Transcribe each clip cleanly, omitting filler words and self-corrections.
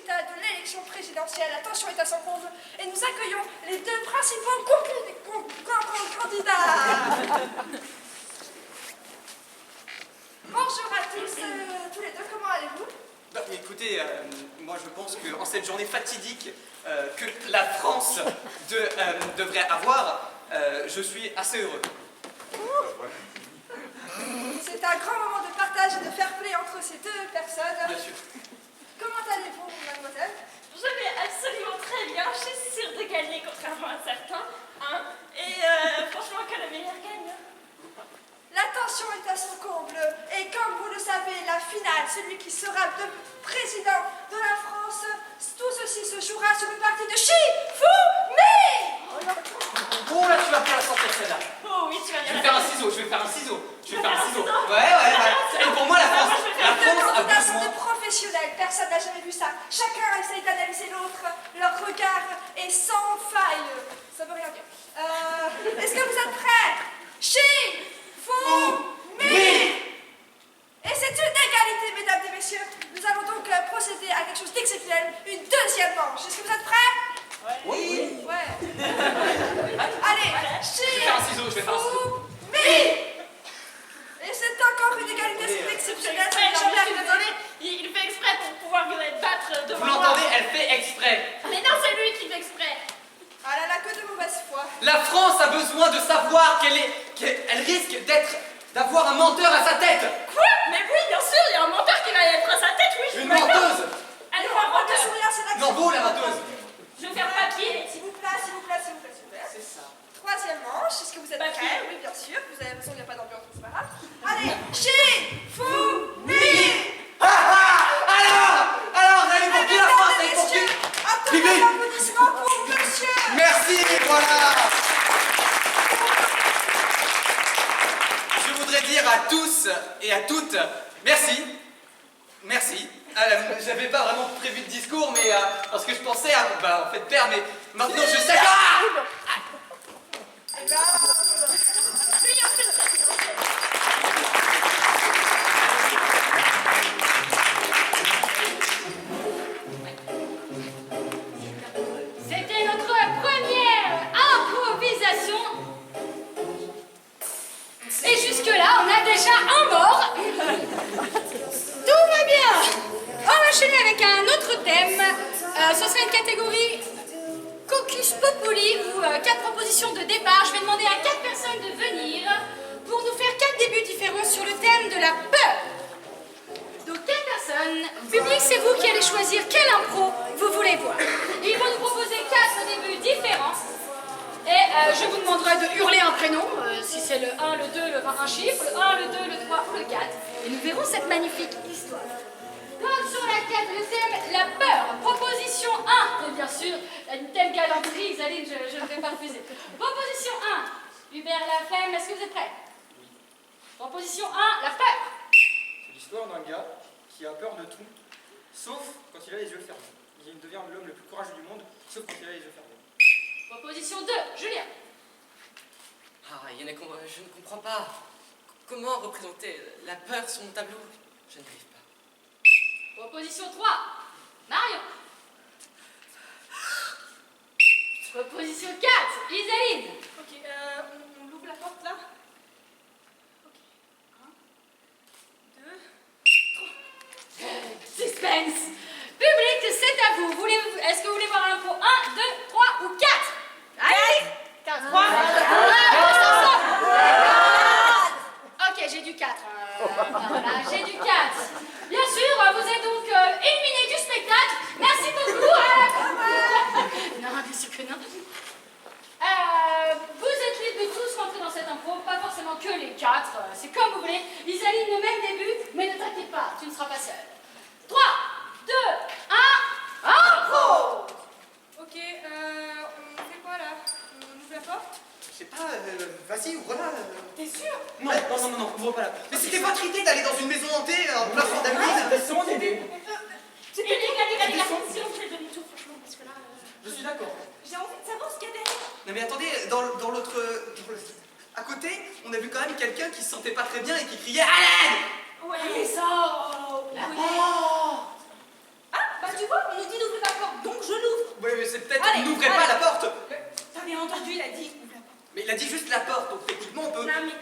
résultats de l'élection présidentielle. La tension est à son comble et nous accueillons les deux principaux candidats. Bonjour à tous, tous les deux, comment allez-vous? Bah, écoutez, moi je pense qu'en cette journée fatidique que la France devrait avoir, je suis assez heureux. C'est un grand moment de partage et de fair play entre ces deux personnes. Bien sûr. Comment allez-vous, mademoiselle? Je vais absolument très bien, je suis sûre de gagner contrairement à certains. Hein, et franchement que le meilleur gagne. La tension est à son comble et comme vous le savez, la finale, celui qui sera le président de la France, tout ceci se jouera sur le parti de Shifumi. Oh là, tu vas bien la sortir celle-là. Oh oui, tu vas Je bien. vais faire un ciseau, je vais faire un ciseau. Je vais faire un ciseau. ciseau. Ouais. Et pour moi, la France Les deux a candidats sont besoin... de professionnels, personne n'a jamais vu ça. Chacun essaye d'analyser l'autre, leur regard est sans faille. Ça veut rien dire. Est-ce que vous êtes prêts? Shifumi. Et c'est une égalité, mesdames et messieurs. Nous allons donc procéder à quelque chose d'exceptionnel, une deuxième manche. Est-ce que vous êtes prêts? Oui. Ouais. Allez, Je vais faire un ciseau, je vais faire un ciseau. Shifumi. Et c'est encore une égalité, c'est exceptionnel. ça Ouais, me j'en bien suis que désolée, il fait exprès pour pouvoir me battre devant Vous moi. l'entendez, elle fait exprès. Mais non, c'est lui qui fait exprès. Ah là là, que de mauvaise foi. La France a besoin de savoir qu'elle risque d'avoir un menteur à sa tête. Quoi? Mais oui, bien sûr, il y a un menteur qui va être à sa tête, oui. je Une suis d'accord. menteuse. Allez, On voir va menteur. sourire, c'est l'action. Norbeau, la menteuse. Je vais faire papier. S'il vous plaît, s'il vous plaît, s'il vous plaît, s'il vous plaît. C'est ça. Troisième manche, est-ce que vous êtes Papier. prêts? Oui, bien sûr. Vous avez l'impression qu'il n'y a pas d'ambiance, c'est pas grave. Allez, Shifumi. Alors, vous allez pour qui la France? Vous allez pour qui? Un Bibi. tonnerre d'applaudissements pour monsieur. Merci, voilà. Je voudrais dire à tous et à toutes, merci. Merci. J'avais pas vraiment prévu de discours, mais parce que je pensais à, en fait, perdre, mais maintenant je sais. C'était notre première improvisation. Et jusque-là, on a déjà un mort. Tout va bien. On va enchaîner avec un autre thème. Ce sera une catégorie Caucus Populi ou 4 propositions de départ. Je vais demander à 4 personnes de venir pour nous faire 4 débuts différents sur le thème de la peur. Donc 4 personnes. Public, c'est vous qui allez choisir quelle impro vous voulez voir. Ils vont nous proposer 4 débuts différents. Et je vous demanderai de hurler un prénom, si c'est le 1, le 2, le 20, un chiffre, le 1, le 2, le 3 ou le 4. Et nous verrons cette magnifique histoire. Donc sur la 4, le thème, la peur. Proposition 1. Et bien sûr, une telle galanterie, Isaline, je ne vais pas refuser. Proposition 1. Hubert Laflamme, est-ce que vous êtes prêts? Proposition 1, la peur. C'est l'histoire d'un gars qui a peur de tout, sauf quand il a les yeux fermés. Il devient l'homme le plus courageux du monde, sauf quand il a les yeux fermés. Proposition 2, Julien. Je ne comprends pas. Comment représenter la peur sur mon tableau? Je n'arrive pas. Proposition 3, Marion. Proposition 4, Isaline. Ok, on ouvre la porte là. Ok. 1, 2. Suspense. Public, c'est à vous. Est-ce que vous voulez voir l'impro 1, 2, 3 ou 4? Allez 4, 3. Ok, j'ai du 4. Voilà, j'ai du 4. Bien sûr, vous êtes donc éliminé du spectacle. Merci beaucoup. Non, bien sûr que non. Vous êtes libres de tous rentrer dans cette impro, pas forcément que les 4. C'est comme vous voulez. Isaline, le même début, mais ne t'inquiète pas, tu ne seras pas seule. 3, 2, 1, impro. Ok, on fait quoi là? On ouvre la porte? Je sais pas, vas-y, ouvre-la. T'es sûr? Non, ouvre pas là. Mais c'était votre idée d'aller dans une maison hantée en plein fond d'Halloween. Laissez-moi t'aider. Allez, si on fait demi-tour, franchement, parce que là... Je suis d'accord. J'ai envie de savoir ce qu'il y a derrière. Non mais attendez, dans l'autre... À côté, on a vu quand même quelqu'un qui se sentait pas très bien et qui criait « À l'aide !» Ouais, mais ça... Ah, bah tu vois, on nous dit d'ouvrir la porte, donc je l'ouvre. Oui, mais c'est peut-être... Allez, N'ouvrez allez. pas la porte. T'as bien entendu, il a dit ouvre la porte. Mais il a dit juste la porte, donc techniquement on peut... Non, mais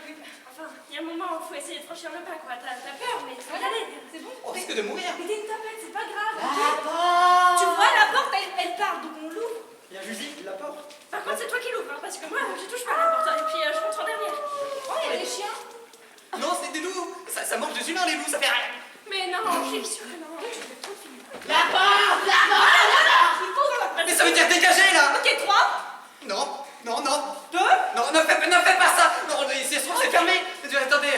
enfin, il y a un moment où il faut essayer de franchir le pas, quoi. T'as peur, mais tu vas y aller. C'est bon. On risque de mourir. Mais t'es une tapette, c'est pas grave. Tu vois, la porte, elle part, donc on l'ouvre. Il y a Julie, la porte. Par contre, c'est toi qui l'ouvres, hein, parce que moi, je touche pas à la porte. Et puis, je rentre en dernière. Oh, il y a des chiens. Non, c'est des loups. Ça mange des humains, les loups, ça fait rien. Mais non, je suis sûre que non. Je vais trop finir. La porte, la porte, la porte. Il faut ouvrir la porte. Mais ça veut dire dégager, là. Ok, 3, Non, non, non. 2. Non, ne fais pas ça. Non, c'est fermé. Attendez.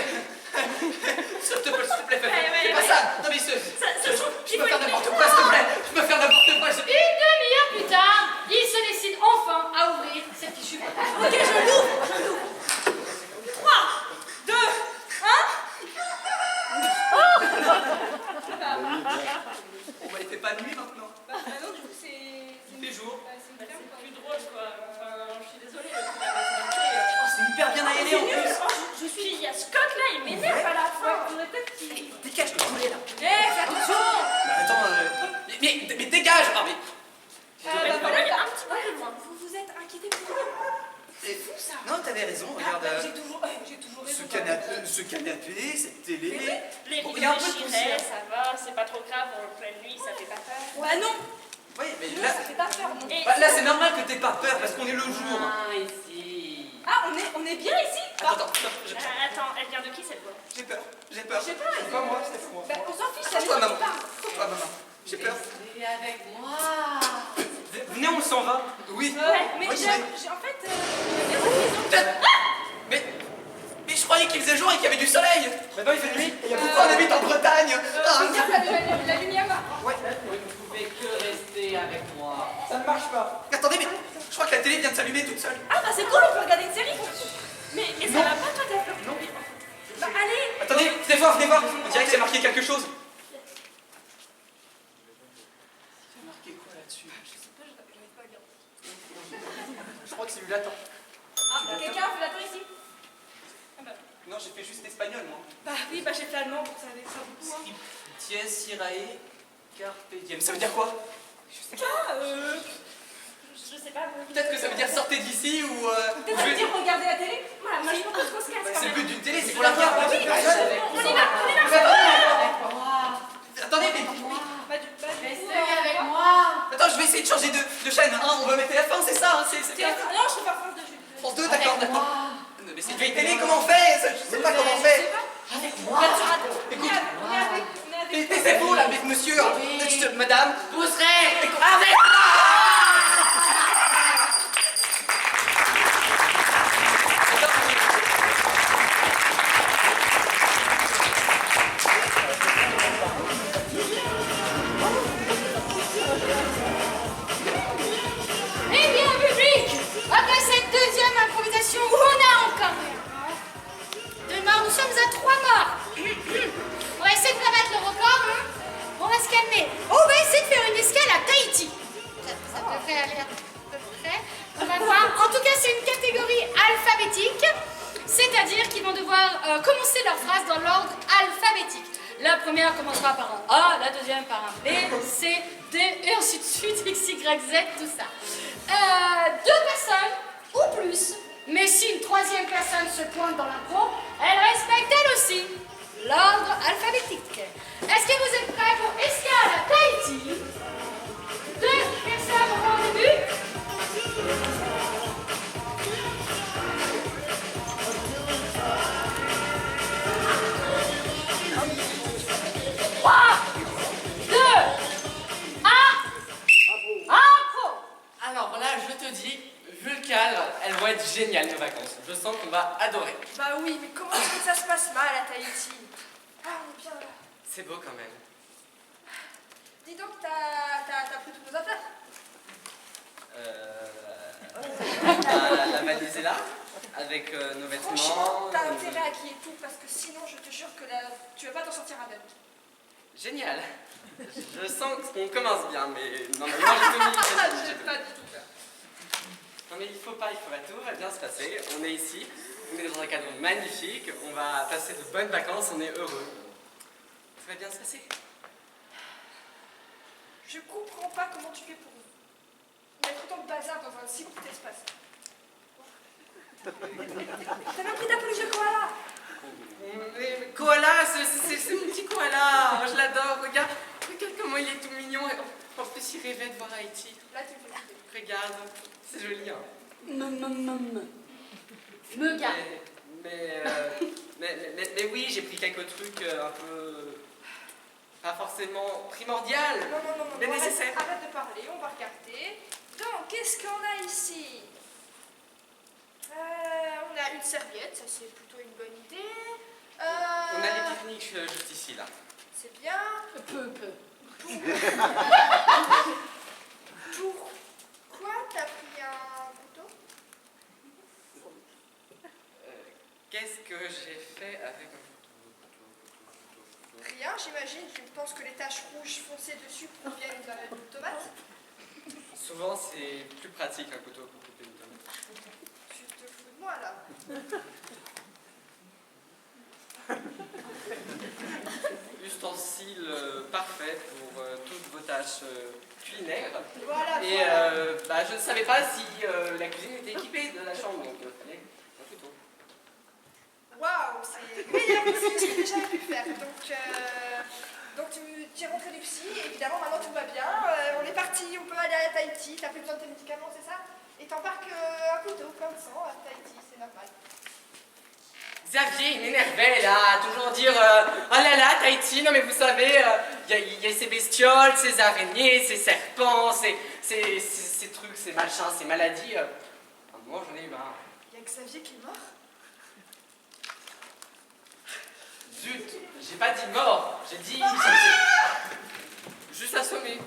S'il te plaît, fais pas ça. Non, mais je peux faire n'importe quoi, s'il te plaît. Je peux faire n'importe quoi. Une demi-heure plus tard, il se décide enfin à ouvrir cette fichue porte. Ok, je l'ouvre. 3, 2, 1. Bon, bah, il fait pas nuit maintenant. Bah non, du coup, c'est... Il fait jour. C'est plus drôle, quoi. Enfin, je suis désolée. Oh, c'est hyper bien aéré en plus. Je suis... Il y a Scott, là, il m'énerve à la fin. On aurait peut-être qu'il... Dégage le poulet, là. Fais attention. Bah, attends, mais dégage. Ah, mais... Voilà, il y a un petit peu plus loin. Vous vous êtes inquiété pour moi. C'est fou, ça. Non, t'avais raison, regarde. J'ai toujours raison. Ce canapé, cette télé. Les Bon, rideaux il y a un peu de déchirés, poussière. ça va, c'est pas trop grave, en pleine nuit, ça fait pas peur. Bah non, Oui, mais non, là, ça fait pas peur, non. Et- bah, là c'est normal que t'aies pas peur parce qu'on est le jour. Ici. Ah, on est bien ici. Attends, Attends, elle vient de qui cette voix? j'ai peur, j'ai peur. Je sais pas, C'est pas moi, c'était pour moi. bah, on s'en fiche, ça Toi, nous maman. parle. Toi, maman. J'ai peur. Restez avec moi. Venez, on s'en va. Oui. Mais Moi, j'ai en fait... Mais je croyais qu'il faisait jour et qu'il y avait du soleil. Maintenant, il fait nuit. Et il y a Pourquoi on habite en Bretagne? Ah, regarde la lumière là. ouais. Vous ne pouvez que rester avec moi. Ça ne marche pas. Attendez, mais je crois que la télé vient de s'allumer toute seule. Ah bah c'est cool, on peut regarder une série. Mais ça va pas, toi, t'as peur? Non. Bah allez. Attendez, venez voir, venez voir. On dirait que c'est marqué quelque chose. C'est marqué quoi là-dessus? Je crois que c'est du latin. Ah, quelqu'un fait l'attendre ici. Non, j'ai fait juste espagnol, moi. Bah oui, bah j'ai fait allemand pour ça avec ça beaucoup. Hein. Dies irae carpe diem. Ça veut dire quoi? Je sais pas. Peut-être que ça veut dire sortez d'ici ou... Peut-être ça veut dire regarder la télé. Voilà, moi je propose qu'on se casse quand C'est le même. but d'une télé, c'est pour la voir. On y va, Attendez, mais... Restez avec moi. Attends, je vais essayer de changer de chaîne. Hein. On va mettre la fin, c'est ça. Hein. C'est bien. Non, je préfère France 2. France 2, d'accord, d'accord. Mais c'est une vieille télé, comment on fait? Je sais pas comment on fait. Avec moi. Écoute, On est avec. c'est vous là, avec monsieur. Madame. Vous serez avec Eh bien, public, après cette deuxième improvisation, où on a encore deux morts, nous sommes à 3 morts. On va essayer de pas battre le record, hein. On va se calmer. On va essayer de faire une escale à Tahiti. Ça devrait aller à peu près. On va voir. En tout cas, c'est une catégorie alphabétique, c'est-à-dire qu'ils vont devoir commencer leur phrase dans l'ordre alphabétique. La première commencera par un A, la deuxième par un B, C, D, et ainsi de suite, X, Y, Z, tout ça. 2 personnes ou plus, mais si une troisième personne se pointe dans l'impro, elle respecte elle aussi l'ordre alphabétique. Est-ce que vous êtes prêts pour escale à Tahiti? 2 personnes au début. 3, 2, 1, impro. Alors là, je te dis, vu le cadre, elles vont être géniales nos vacances. Je sens qu'on va adorer. Bah oui, mais comment est-ce que ça se passe mal à Tahiti? Ah, on est bien là. C'est beau quand même. Dis donc, t'as pris toutes nos affaires? La valise est là, avec nos Franchement, vêtements. t'as intérêt à qu'il y ait tout, parce que sinon, je te jure que là, tu vas pas t'en sortir indemne. Génial. Je sens qu'on commence bien, mais normalement j'ai tout mis. J'ai pas du tout peur. Non mais il faut pas, tout va bien se passer. On est ici, on est dans un cadre magnifique, on va passer de bonnes vacances, on est heureux. Ça va bien se passer. Je comprends pas comment tu fais pour mettre autant de bazar dans un si petit espace. T'as même pris ta peluche de koala. Mais koala, c'est mon petit koala. Je l'adore. Regarde comment il est tout mignon. En plus, il rêvait de voir Haïti. Là, tu me fais flipper. Regarde, c'est joli, hein. Me garde. Mais oui, j'ai pris quelques trucs un peu... pas forcément primordial, Non, mais nécessaire. arrête de parler, on va regarder. Donc, qu'est-ce qu'on a ici? On a une serviette, ça c'est plutôt une bonne idée. On a les pique-niques juste ici, là. C'est bien. Peu. Pourquoi t'as pris un couteau? Qu'est-ce que j'ai fait avec un couteau? Rien, j'imagine. Tu penses que les taches rouges foncées dessus proviennent d'une tomate? Souvent, c'est plus pratique un couteau pour couper une tomate. Tu te fous de moi là. Ustensile parfait pour toutes vos tâches culinaires. Voilà. Et voilà. je ne savais pas si la cuisine était équipée de la chambre, donc il fallait un couteau. Waouh, c'est le meilleur cuisine que j'ai jamais pu faire. Donc tu es rentré du psy, et évidemment maintenant tout va bien. On est parti, on peut aller à Tahiti, t'as plus besoin de tes médicaments, c'est ça? Et t'embarques un couteau plein de sang à Tahiti, c'est normal. Xavier, il m'énervait là, toujours dire oh là là, Tahiti, non mais vous savez, il y a ces bestioles, ces araignées, ces serpents, ces trucs, ces machins, ces maladies. À un moment, j'en ai eu marre. Il y a Xavier qui est mort? Zut, j'ai pas dit mort, j'ai dit juste assommé.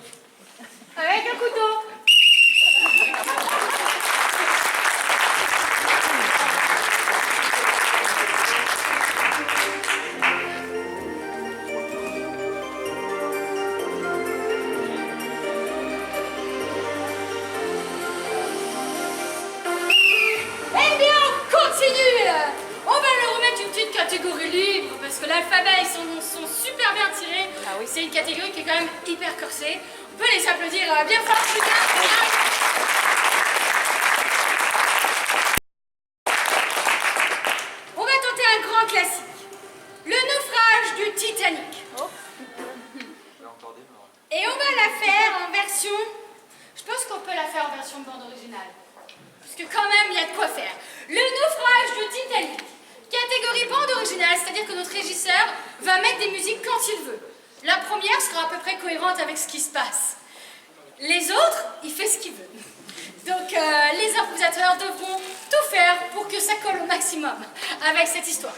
Avec un couteau. Eh bien, on continue. On va leur remettre une petite catégorie libre parce que l'alphabet, ils sont super bien tirés. Ah oui. C'est une catégorie qui est quand même hyper corsée. On peut les applaudir bien fort, putain. On va tenter un grand classique. Le naufrage du Titanic. Et on va la faire en version... Je pense qu'on peut la faire en version bande originale. Parce que quand même, il y a de quoi faire. Le naufrage du Titanic. Catégorie bande originale, c'est-à-dire que notre régisseur va mettre des musiques quand il veut. La première sera à peu près cohérente avec ce qui se passe. Les autres, il fait ce qu'il veut. Donc les improvisateurs devront tout faire pour que ça colle au maximum avec cette histoire.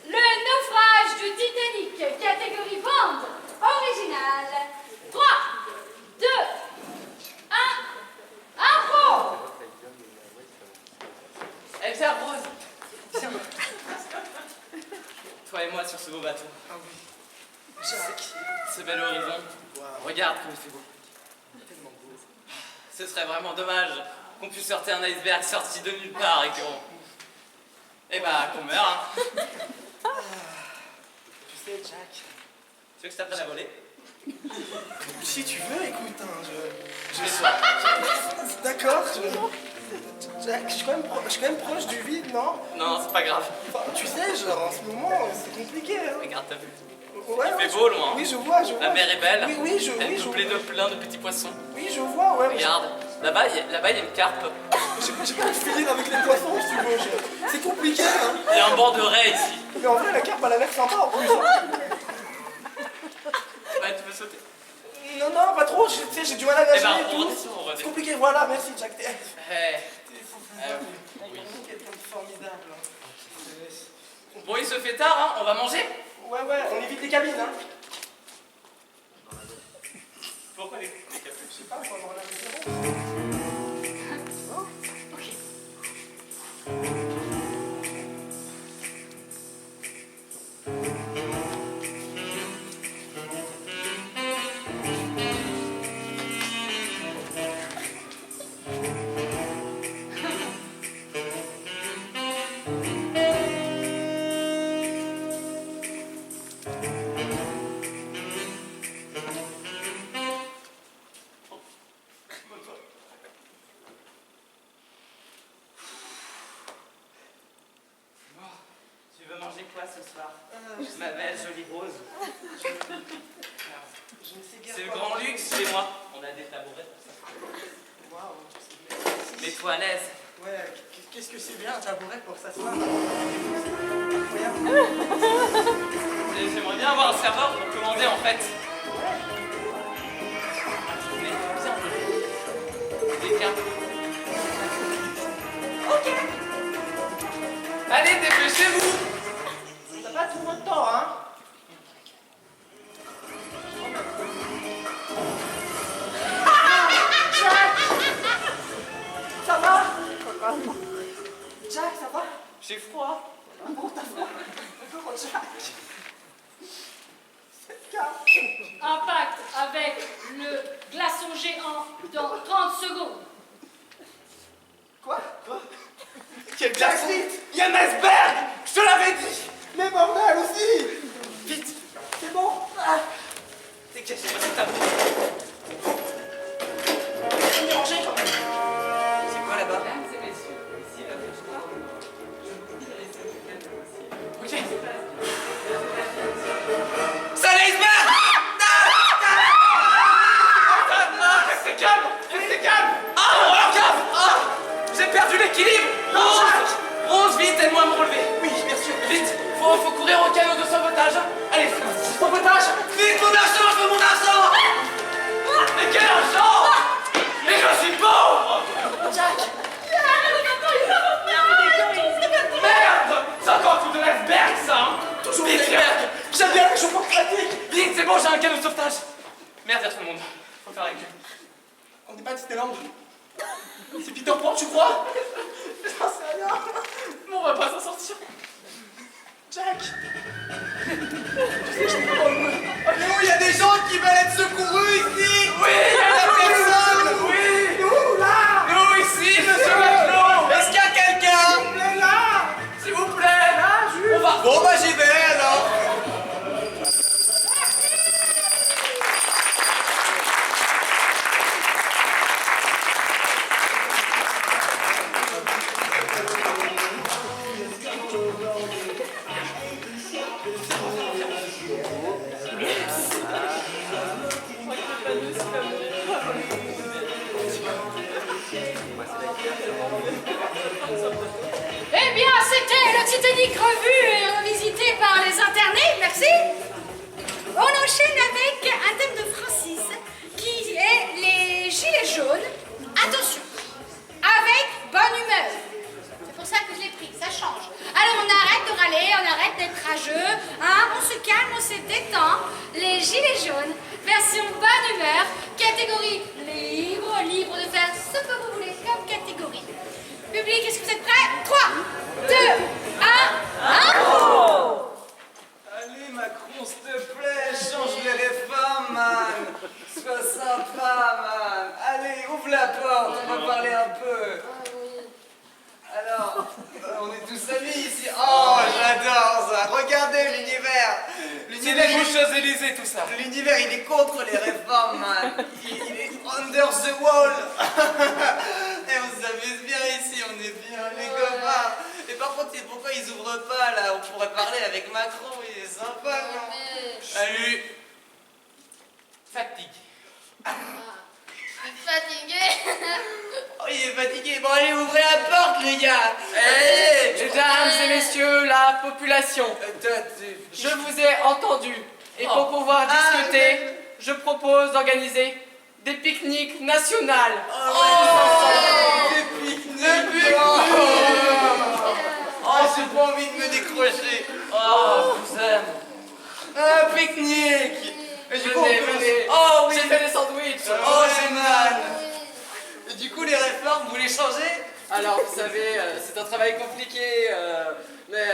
Le naufrage du Titanic, catégorie bande originale. 3, 2, 1, impro! Eh bien, Rose, viens. Toi et moi sur ce beau bateau. Ah oui. Jacques, ce bel horizon. Regarde comme il fait beau. Tellement beau. Ce serait vraiment dommage qu'on puisse sortir un iceberg sorti de nulle part et qu'on... Eh bah, qu'on meure, hein. Tu sais, Jack, Tu veux que je t'apprenne à voler? si tu veux, écoute, d'accord, Jack, je suis quand même proche du vide, non? Non, c'est pas grave. Enfin, tu sais, genre, en ce moment, c'est compliqué, hein. Regarde, t'as vu? Ouais, Il fait je- beau, loin. Oui, je vois. La mer est belle. Oui, je Elle est vois. peuplée de plein de petits poissons. Oui, je vois, ouais. Regarde, là-bas, il y a une carpe. J'ai pas de finir avec les poissons, si tu veux. C'est compliqué, hein. Il y a un bord de raie ici. Mais en vrai, la carpe, elle a l'air sympa, en plus. Hein. Ouais, tu veux sauter? Non, pas trop, tu sais, j'ai du mal à Eh nager ben, et on tout. redescend, on C'est redescend. compliqué, voilà, merci, Jack. T'es Oui. quelqu'un de formidable. Hein. Bon, il se fait tard, hein. On va manger? Ouais, on évite les cabines, hein. Pourquoi les Je sais pas, faut avoir l'air de ce soir? Ma belle jolie rose. Je ne sais guère C'est le quoi grand manger. luxe chez moi. On a des tabourets pour ça. Waouh, Mets-toi à l'aise. ouais, qu'est-ce que c'est bien un tabouret pour s'asseoir. Incroyable. J'aimerais bien avoir un serveur pour commander en fait. Mais viens, des cartes. Ok. Allez, dépêchez-vous. T'as pas trop de temps, hein? Ça va? Jack, ça va? J'ai froid. Oh, t'as froid. Oh, Jack. C'est calme. Impact avec le glaçon géant dans 30 secondes. Quoi? Quoi? Quel Jack, garçon. vite! Il y a un iceberg. Je te l'avais dit. Mais bordel aussi! Vite. C'est bon? Ah, T'es caché dans cette table. c'est mélangé quand même. C'est quoi là-bas? Mesdames et messieurs, ici la French Bar. Je vous prie de laisser vous mettre aussi. Ok. C'est l'iceberg. Restez calme. Restez calme. Ah, alors calme. Ah, j'ai perdu l'équilibre. Rose, Rose, vite, aide-moi à me relever. Oui, bien sûr. Vite, faut courir au canot de sauvetage. Allez, sauvetage. Vite, mon argent, je veux mon argent. Mais quel argent? Mais je suis pauvre. Jack! Merde. C'est encore tout de l'iceberg, ça. Hein. Toujours Vite, l'iceberg. J'aime bien les chauffeurs pratiques. Vite, c'est bon, j'ai un canot de sauvetage. Merde, y'a tout le monde. Faut faire avec lui. On n'est pas à Disneyland. C'est Peter Pan, tu crois? J'en sais rien. Mais on va pas s'en sortir. Jack! Tu sais, je suis pas heureux. Mais où il y a des gens qui veulent être secourus ici? Oui, il y a personne. Oui. Nous, là! Nous ici, monsieur Maclot. Est-ce qu'il y a quelqu'un? On est là! S'il vous plaît. Là, juste! On va. Bon bah j'y vais alors. Eh bien, c'était le Titanic revu et revisité par les internés, merci. On enchaîne avec un thème de Francis, qui est les gilets jaunes. Attention, avec bonne humeur. C'est pour ça que je l'ai pris, ça change. Alors on arrête de râler, on arrête d'être rageux, hein, on se calme, on se détend. Les gilets jaunes, version bonne humeur, catégorie libre de faire ce que vous voulez comme catégorie. Public, est-ce que vous êtes prêts? 3, 2, 1. Allez Macron, s'il te plaît, change les réformes, man. Sois sympa, man. Allez, ouvre la porte, on va parler un peu. Alors, on est tous amis ici. Oh, j'adore ça. Regardez l'univers. C'est les Champs-Élysées, tout ça. L'univers, il est contre les réformes, man. Il est under the wall. Et on s'amuse bien ici, on est bien, les copains. Et par contre, pourquoi ils ouvrent pas, là? On pourrait parler avec Macron, il est sympa, non? Salut. Fatigue. Fatigué. Oh, il est fatigué. Bon, allez, ouvrez la porte, les gars. Mesdames et messieurs, la population, je vous ai entendu. Et pour pouvoir discuter, je propose d'organiser des pique-niques nationales. Des pique-niques. Oh, j'ai pas envie de me décrocher. Oh, je vous aime. Un pique-nique. Et du coup, Venez. Oh oui. J'ai fait des sandwichs. Oh, génial. Et du coup, les réformes, vous les changez? Alors, vous savez, c'est un travail compliqué, mais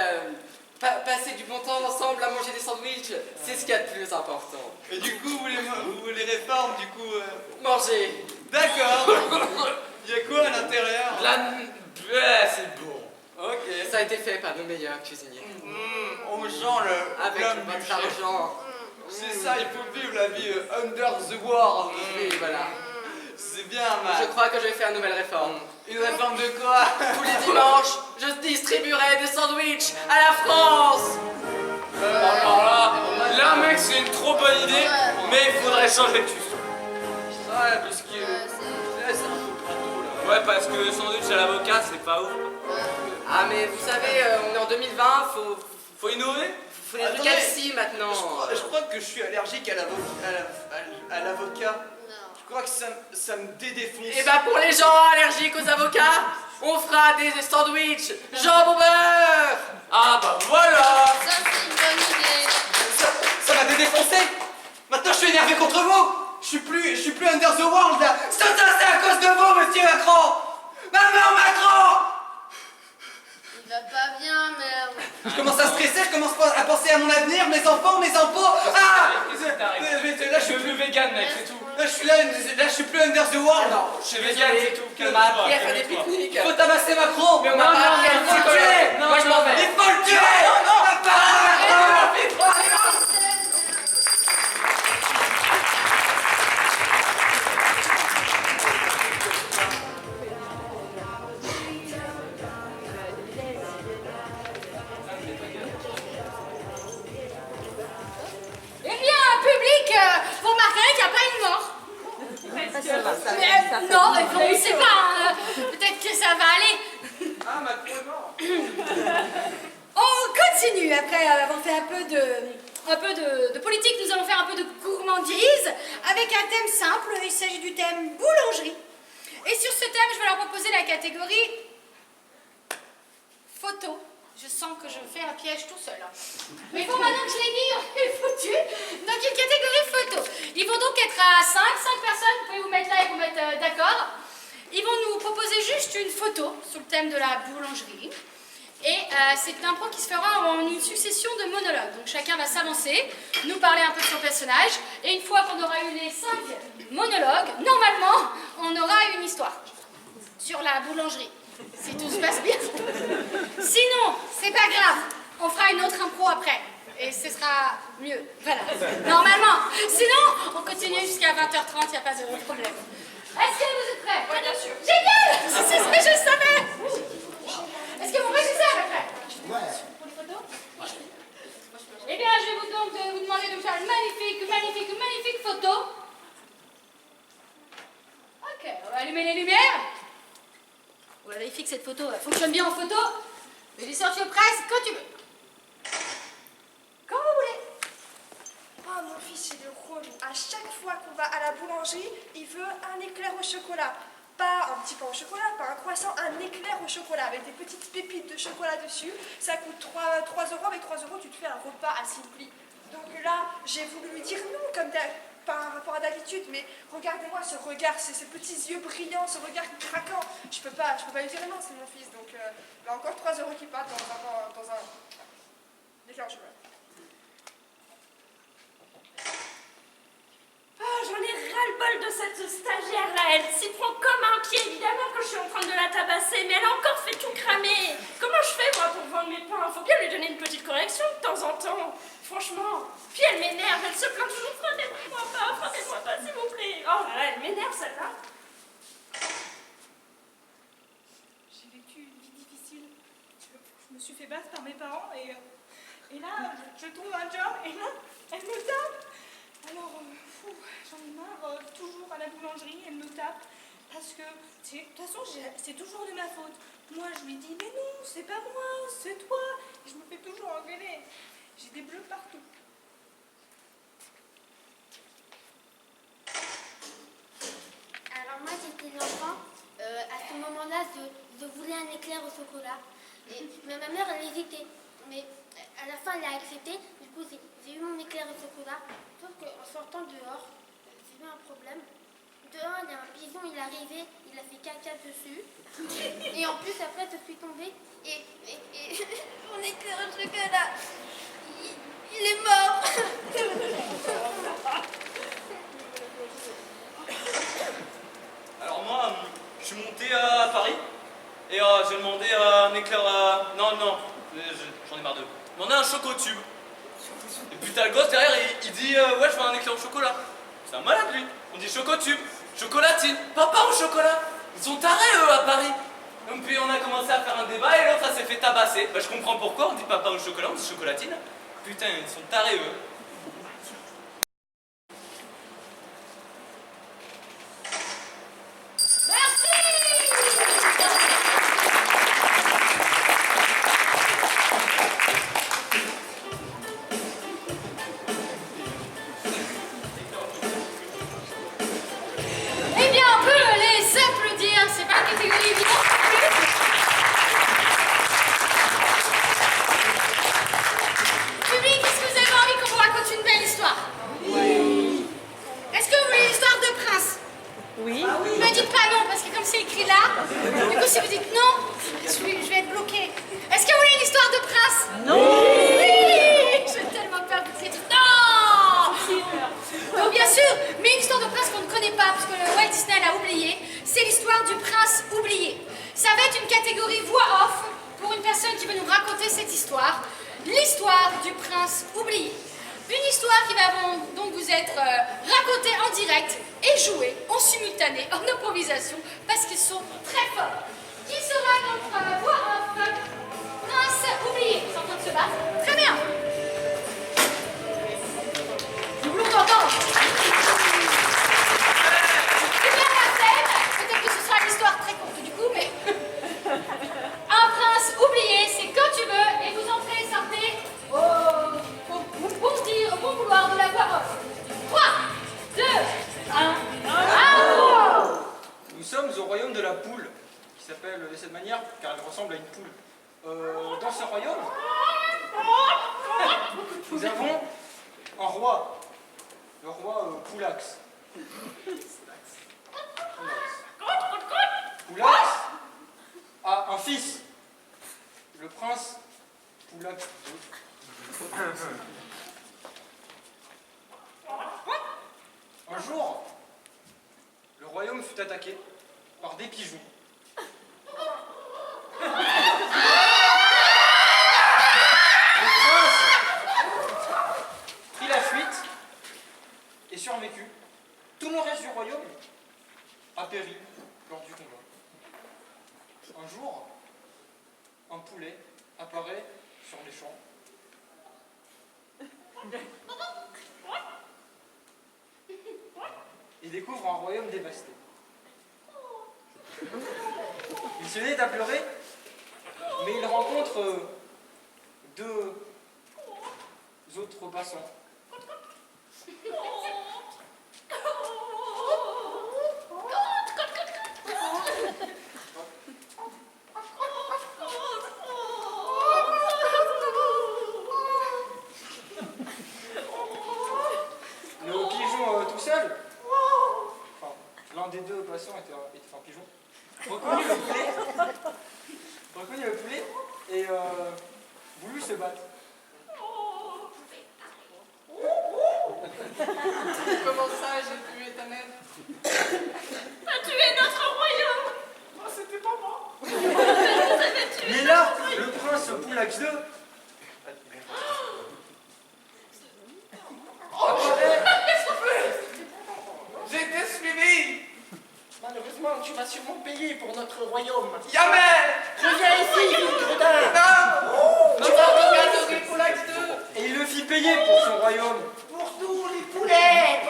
passer du bon temps ensemble à manger des sandwichs, c'est ce qu'il y a de plus important. Et du coup, vous les réformes, du coup... Manger. D'accord. Il y a quoi à l'intérieur? C'est bon. Ok. Ça a été fait par nos meilleurs cuisiniers. On sent le... Avec l'homme votre du chef. argent. C'est ça, il faut vivre la vie under the world. Oui, voilà. C'est bien, man. Je crois que je vais faire une nouvelle réforme. Une réforme de quoi? Tous les dimanches, je distribuerai des sandwichs à la France. Alors là, mec, c'est une trop bonne idée, mais il faudrait changer de cuisson. Ouais, parce que là, c'est un peu crado, là. Ouais, parce que le sandwich à l'avocat, c'est pas ouf. Ah, mais vous savez, on est en 2020, Faut innover. faut des trucs Attendez, calci maintenant. Je crois que je suis allergique à l'avocat. Je crois que ça me dédéfonce. Et bah pour les gens allergiques aux avocats, on fera des sandwichs jambon beurre. Ah bah voilà. Ça, c'est une bonne idée. Ça m'a défoncé. Maintenant, je suis énervé contre vous. Je suis plus under the world, là. Ça, c'est à cause de vous, monsieur Macron. Maman Macron. Il va pas bien, merde. Je commence à stresser, je commence à penser à mon avenir, mes enfants, mes impôts. Ah! Qu'est-ce qui t'arrive? Là, Je suis plus vegan, mec, c'est tout. je suis plus under the world. Je suis vegan, c'est tout. On m'a appris à faire des pique-niques. Il faut tabasser Macron. Mais on m'a pas appris à il faut le faire tuer. ça. Moi je m'en vais. Il faut le tuer. Eh bien, public, vous remarquerez qu'il n'y a pas une mort. Non, on ne sait pas. Peut-être que ça va aller. Ah, Macron est mort. On continue. Après avoir fait un peu de politique, nous allons faire un peu de gourmandise avec un thème simple. Il s'agit du thème boulangerie. Et sur ce thème, je vais leur proposer la catégorie photo. Je sens que je fais un piège tout seul. Mais bon, maintenant que je l'ai dit, on est foutu. Donc, une catégorie photo. Ils vont donc être à 5 personnes. Vous pouvez vous mettre là et vous mettre d'accord. Ils vont nous proposer juste une photo sous le thème de la boulangerie. Et c'est une impro qui se fera en une succession de monologues. Donc, chacun va s'avancer, nous parler un peu de son personnage. Et une fois qu'on aura eu les 5 monologues, normalement, on aura une histoire sur la boulangerie. Si tout se passe bien. Sinon, c'est pas grave. On fera une autre impro après. Et ce sera mieux. Voilà. Normalement. Sinon, on continue jusqu'à 20h30, il n'y a pas de problème. Est-ce que vous êtes prêts? Oui, bien sûr. Génial! C'est ce que je savais! Est-ce que mon régisseur est prêt? Ouais. Pour les photos? Eh bien, je vais vous demander de me faire une magnifique photo. Ok, on va allumer les lumières. On va vérifier que cette photo fonctionne bien en photo. Régisseur, tu es presse quand tu veux. Quand vous voulez. Oh, mon fils, il est relou. À chaque fois qu'on va à la boulangerie, il veut un éclair au chocolat. Pas un petit pain au chocolat, pas un croissant, un éclair au chocolat avec des petites pépites de chocolat dessus. Ça coûte 3 €. Avec 3 €, tu te fais un repas à Simpli. Donc là, j'ai voulu lui dire non, comme par rapport à d'habitude, mais regardez-moi ce regard, ces petits yeux brillants, ce regard craquant. Je peux pas lui dire non, c'est mon fils. Donc là encore 3 € qui partent dans un éclair au chocolat. Oh, j'en ai ras-le-bol de cette stagiaire-là. Elle s'y prend comme un pied, évidemment, quand je suis en train de la tabasser. Mais elle a encore fait tout cramer. Comment je fais, moi, pour vendre mes pains? Faut bien lui donner une petite correction de temps en temps. Franchement. Puis elle m'énerve. Elle se plaint toujours. Frappez-moi pas, s'il vous plaît. Oh là là, elle m'énerve, celle-là. J'ai vécu une vie difficile. Je me suis fait battre par mes parents et là, je trouve un job et là, elle me tape. Alors, j'en ai marre, toujours à la boulangerie, elle me tape. Parce que, de toute façon, c'est toujours de ma faute. Moi, je lui dis, mais non, c'est pas moi, c'est toi. Et je me fais toujours engueuler. J'ai des bleus partout. Alors moi j'étais l'enfant, à ce moment-là je voulais un éclair au chocolat. Mais ma mère elle hésitait. Mais à la fin elle a accepté. Du coup j'ai eu mon éclair au chocolat. Sauf qu'en sortant dehors, j'ai eu un problème. Dehors il y a un pigeon, il est arrivé, il a fait caca dessus. Et en plus après je suis tombée et mon éclair au chocolat, il est mort. Alors moi, je suis monté à Paris et j'ai demandé un éclair à... Non, j'en ai marre de... J'ai demandé un chocotube. Et puis t'as le gosse derrière, il dit ouais, je veux un éclair au chocolat. C'est un malade lui. On dit chocotube, chocolatine, papa au chocolat. Ils sont tarés eux à Paris. Donc puis on a commencé à faire un débat et l'autre ça s'est fait tabasser. Bah je comprends pourquoi on dit papa au chocolat, on dit chocolatine. Putain, ils sont tarés, eux. Eh bien, on peut les applaudir, c'est pas une catégorie évidente. Public, est-ce que vous avez envie qu'on vous raconte une belle histoire? Oui. Est-ce que vous voulez l'histoire de Prince? Oui. Ne me dites pas non, parce que comme c'est écrit là, du coup si vous dites non, je vais être bloquée. Est-ce que vous voulez une histoire de Prince? Non. Oui. J'ai tellement peur de ces trucs. Non. Donc bien sûr, mais une histoire de prince qu'on ne connaît pas, parce que le Walt Disney l'a oublié, c'est l'histoire du prince oublié. Ça va être une catégorie voix off pour une personne qui veut nous raconter cette histoire. L'histoire du prince oublié. Une histoire qui va donc vous être racontée en direct et jouée en simultané, en improvisation, parce qu'ils sont très forts. Qui sera notre voix off? Prince oublié. Ils sont en train de se battre. Très bien. Nous voulons t'entendre. C'est bien la scène. Peut-être que ce sera une histoire très courte du coup, mais... Un prince oublié, c'est quand tu veux, et vous entrez et sortez au bon dire, au bon vouloir de la voix off. 3, 2, 1, Nous sommes au royaume de la poule, qui s'appelle de cette manière car elle ressemble à une poule. Dans ce royaume, nous avons un roi, le roi Poulax. Poulax a un fils, le prince Poulax II. Un jour, le royaume fut attaqué par des pigeons. Le prince prit la fuite et survécut. Tout le reste du royaume a péri lors du combat. Un jour, un poulet apparaît sur les champs. Il découvre un royaume dévasté. Il se met à pleurer, mais il rencontre deux autres passants. Le pigeon tout seul, enfin, l'un des deux passants était un pigeon, reconnut le poulet et voulut se battre. Comment ça, j'ai tué ta mère? T'as tué notre royaume. Oh, c'était pas moi. Mais là, le prince Poulax II J'ai été suivi. Malheureusement, tu vas sûrement payer pour notre royaume. Jamais. Reviens ici, gredin. Non. Tu vas regarder Poulax II. et il le fit payer pour son royaume. Pour tous les poulets.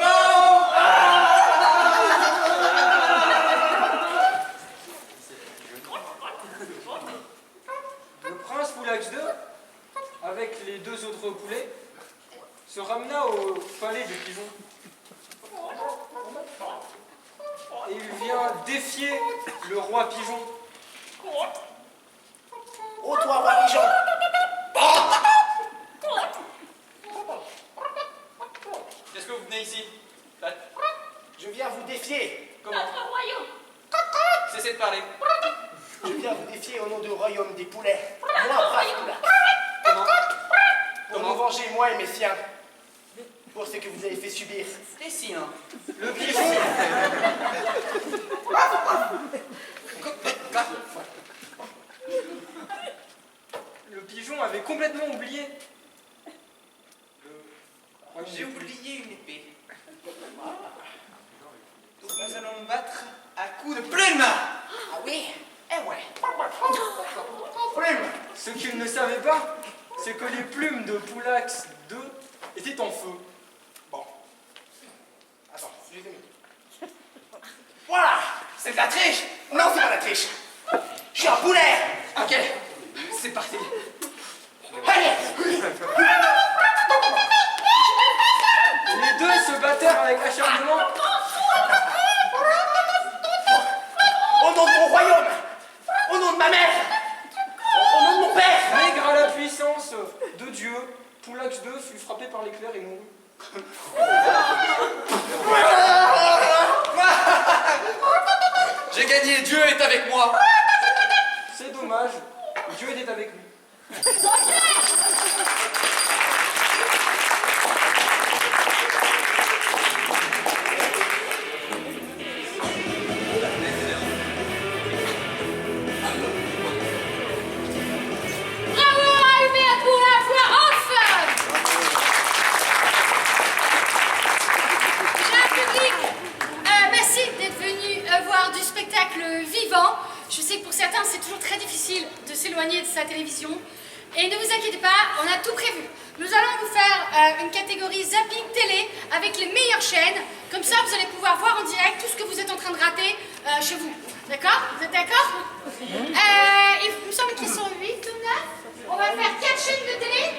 Le prince Poulax II, avec les deux autres poulets, se ramena au palais des pigeons. Et il vient défier le roi pigeon. Oh, toi, roi pigeon. Qu'est-ce que vous venez ici? Je viens vous défier. Comment? Notre royaume. Cessez de parler. Je viens vous défier au nom du royaume des poulets. Moi, prince Poulax. Comment? Pour nous venger, moi et mes siens, pour ce que vous avez fait subir. Les siens. Le pigeon, le pigeon avait complètement oublié. J'ai oublié une épée. Donc nous allons nous battre à coups de plume. Ah oui? Eh ouais. Plume. Ce qu'il ne savait pas, c'est que les plumes de Poulax 2 étaient en feu. Bon. Attends, je les ai mis. Voilà! C'est de la triche! Non, c'est pas de la triche! Je suis un poulet! Ok, c'est parti. Allez! Les deux se battèrent avec acharnement. Au nom de mon royaume! Au nom de ma mère! Au nom de mon père! Mais grâce à la puissance de Dieu, Poulax 2 fut frappé par l'éclair et mourut. J'ai gagné, Dieu est avec moi. C'est dommage, Dieu était avec lui. Bravo à Hubert pour la voix off. Cher public, merci d'être venu voir du spectacle vivant. Je sais que pour certains, c'est toujours très difficile de s'éloigner de sa télévision. Et ne vous inquiétez pas, on a tout prévu. Nous allons vous faire une catégorie zapping télé avec les meilleures chaînes. Comme ça, vous allez pouvoir voir en direct tout ce que vous êtes en train de rater chez vous. D'accord? Vous êtes d'accord? Il me semble qu'ils sont 8 ou 9. On va faire 4 chaînes de télé,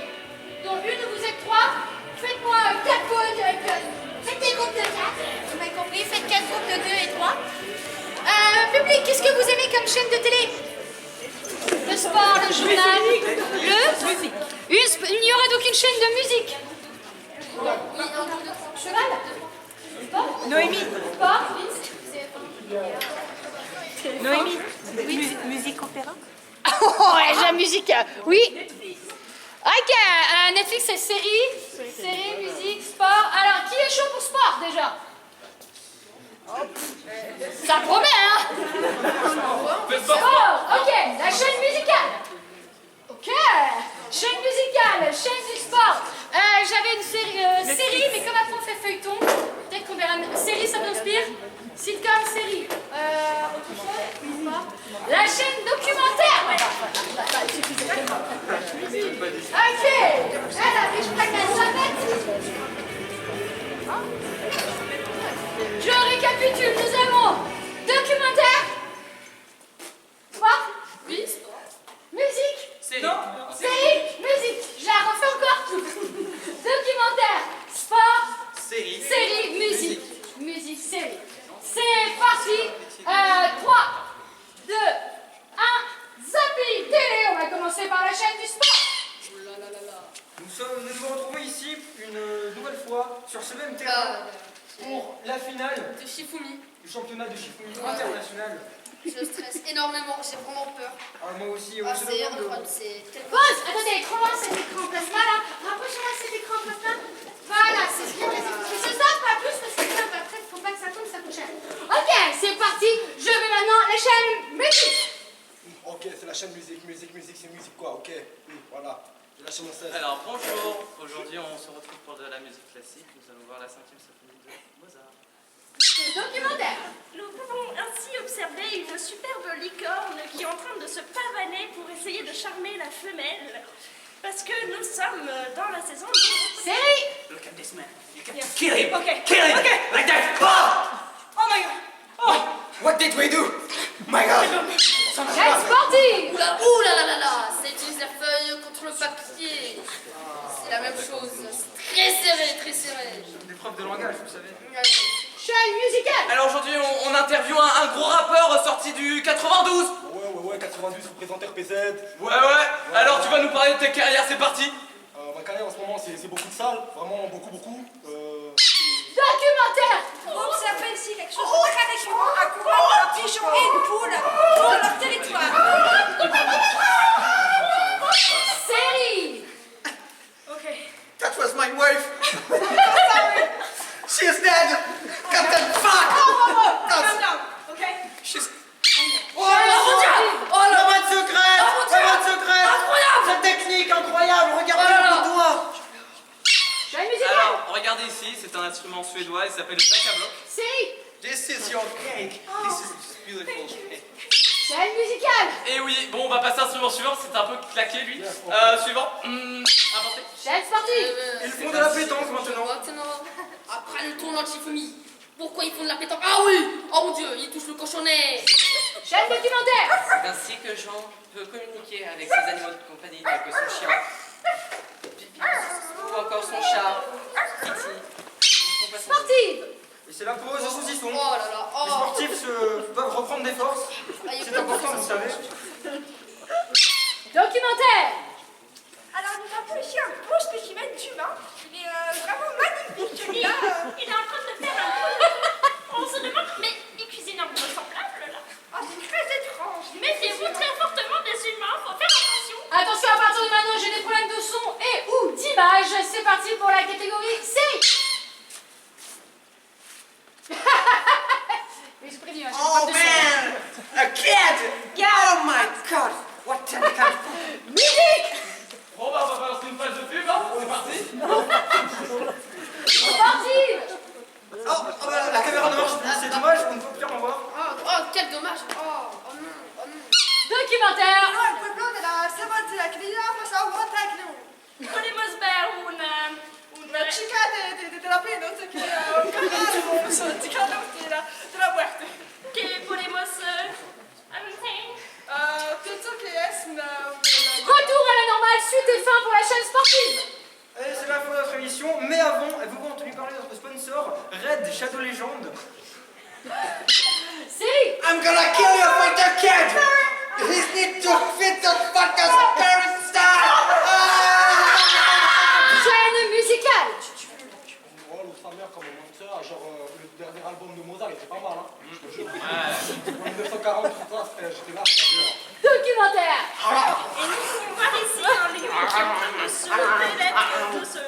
dont une où vous êtes 3. Faites-moi 4 groupes faites des groupes de 4. Vous m'avez compris? Faites 4 groupes de 2 et 3. Public, qu'est-ce que vous aimez comme chaîne de télé? Le sport, le journal, il n'y aura d'aucune chaîne de musique. Cheval? Sport? Noémie. Sport? Noémie. Musique opéra. Oh, ouais, j'ai la musique. Oui. Ok, Netflix, c'est série, musique, sport. Alors, qui est chaud pour sport déjà? Ça promet, hein? Sport, ok, la chaîne musicale. Ok, chaîne musicale, chaîne du sport. J'avais une série, mais comme après on fait feuilleton, peut-être qu'on verra une série, ça m'inspire. Sitcom, série. Autre chose? Pas. La chaîne documentaire. Ok, elle affiche pas qu'elle s'arrête. Je récapitule, nous avons documentaire, sport, oui, musique, série, musique. Je la refais encore. Documentaire, sport, série, musique, série. C'est parti. 3, 2, 1, zapping télé. On va commencer par la chaîne du sport. Nous nous retrouvons ici une nouvelle fois sur ce même terrain pour la finale De Shifumi. du championnat de Shifumi international. Je stresse énormément, j'ai vraiment peur. Moi aussi, on Ah, se c'est demande incroyable, c'est tellement... Pause. Attendez, trop loin cet écran plasma là. Rapprochez-moi cet écran plasma. Voilà, c'est ce qu'il y a. C'est ça, pas plus, parce que ça, après, faut pas que ça tombe, ça coûte cher. Ok, c'est parti. Je vais maintenant la chaîne musique. Ok, c'est la chaîne musique, c'est musique quoi, ok. Voilà, j'ai lâché mon 16. Alors bonjour, aujourd'hui on se retrouve pour de la musique classique. Nous allons voir la 5e symphonie de Mozart. Documentaire. Nous pouvons ainsi observer une superbe licorne qui est en train de se pavaner pour essayer de charmer la femelle. Parce que nous sommes dans la saison de... Série. Look at this man. You can Yes. kill him. Okay. Kill him. Okay. Like that. Oh! Oh my god! Oh! What did we do? My God. Chaîne sportive. Ouh là là là là, c'est utiliser la feuille contre le papier. C'est la même chose, c'est très serré, très serré. des preuves de langage, vous savez. Chaîne musicale. Alors aujourd'hui on interviewe un gros rappeur sorti du 92. Ouais, 92 représente RPZ. Ouais. Alors tu vas nous parler de ta carrière, c'est parti. Ma carrière en ce moment, c'est beaucoup de salles, vraiment beaucoup. Documentaire. Vous observez ici quelque chose de très récurrent à combattre un pigeon et une poule pour leur territoire. Série. Ok. That was my wife. She is dead. Captain fuck. Calm down, ok? She's... Oh mon Dieu. Oh, la main de secret. La main de secret. Incroyable. Cette technique incroyable. Regardez le bout de doigt. Chaîne musicale. Alors regardez ici, c'est un instrument suédois, il s'appelle le Takablock. Série. This is your cake. This is beautiful. Chaîne musicale. musical. Et oui, bon, on va passer à l'instrument suivant, c'est un peu claqué lui. Suivant. Apporté. Chaîne sportive. Ils font de la pétanque maintenant. Maintenant, après le tournoi de Shifumi, pourquoi ils font de la pétanque? Ah oui! Oh mon dieu, ils touchent le cochonnet! Chaîne documentaire. C'est ainsi que Jean peut communiquer avec ses animaux de compagnie, tels que son chien, Pipi, ou encore son chat, Titi, ou son poisson. Sportive. Et c'est la pause de saucisson. Oh là là, Les oh! sportifs doivent reprendre des forces. C'est important, vous savez. Documentaire. Alors nous avons ici un beau spécimen d'humain. Il est vraiment magnifique celui-là. Il est en train de faire un coup. On se demande, mais il cuisine un peu semblable là. Ah, c'est très étrange. Méfiez-vous très fortement des humains, faut faire attention. Attention, à partir de maintenant, j'ai des problèmes de son et ou d'image. C'est parti pour la catégorie série. Mais je prédis, j'ai des problèmes de son. A kid! Oh my god! What the hell? Musique. Bon, bah, on va balancer une page de pub, hein. C'est parti. Sportive. Oh, bah, la caméra ne marche plus, c'est dommage, on ne peut plus en voir. Oh, quel dommage! Oh non, oh non! Documentaire. Allora il pueblo della Sabazzia che vediamo sa un tecno. Podemos ver Una chica della pedote che un carro ticano della muerte. que podemos avanzar. Penso che è una... Retour à la normale, suite et fin pour la chaîne sportive. Et c'est la fin de notre émission, mais avant, avez-vous entendu parler de notre sponsor, Red Shadow Legend? Série. I'm gonna kill you for the kid! He needs to fit the fucker's current style! Chaîne musicale. Oh, l'autre sa mère comme un menteur, genre le dernier album de Mozart, il était pas mal, hein. Je te jure. En 1940, tout ça, j'étais là, Documentaire. Et nous pouvons voir ici un légume qui est en train de se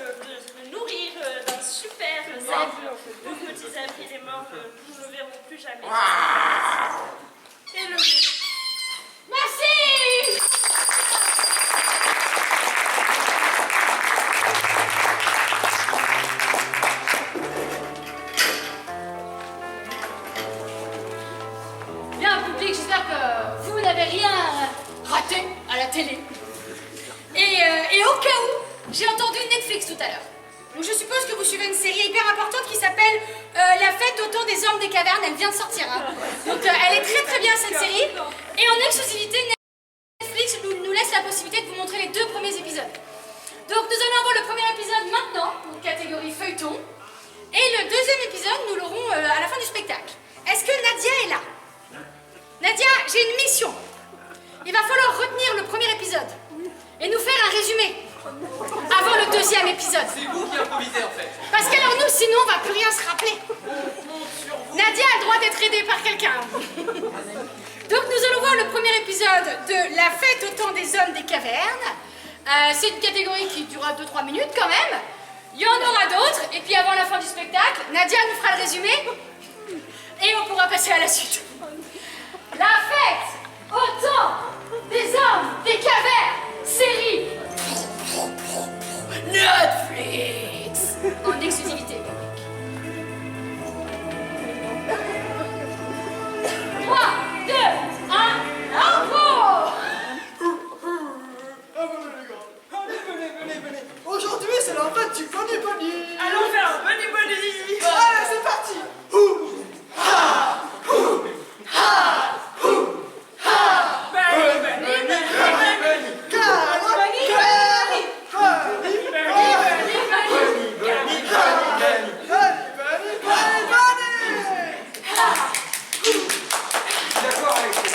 nourrir d'un super zèbre. Le petit zèbre, il est mort, nous ne le verrons plus jamais. Et le Merci. Bien, public, j'espère que vous n'avez rien raté à la télé. Et au cas où, j'ai entendu Netflix tout à l'heure. Donc je suppose que vous suivez une série hyper importante qui s'appelle La fête autour des hommes des cavernes. Elle vient de sortir. Hein. Donc elle est très très bien cette série. Et en exclusivité, Netflix nous laisse la possibilité de vous montrer les 2 premiers épisodes. Donc nous allons avoir le premier épisode maintenant, pour catégorie feuilleton. Et le deuxième épisode, nous l'aurons à la fin du spectacle. Est-ce que Nadia est là? Nadia, j'ai une mission. Il va falloir retenir le premier épisode et nous faire un résumé avant le deuxième épisode. C'est vous qui improvisez en fait. Parce qu'alors nous, sinon, on va plus rien se rappeler. Nadia a le droit d'être aidée par quelqu'un. Donc nous allons voir le premier épisode de La fête au temps des hommes des cavernes. C'est une catégorie qui durera 2-3 minutes quand même. Il y en aura d'autres. Et puis avant la fin du spectacle, Nadia nous fera le résumé. Et on pourra passer à la suite. La fête au temps des hommes des cavernes. Série Netflix. En exclusivité. 3, 2, 1, intro. Venez. Aujourd'hui, c'est la fête du Bunny Bunny. allons faire un bunny bunny. Allez, c'est parti. D'accord avec ce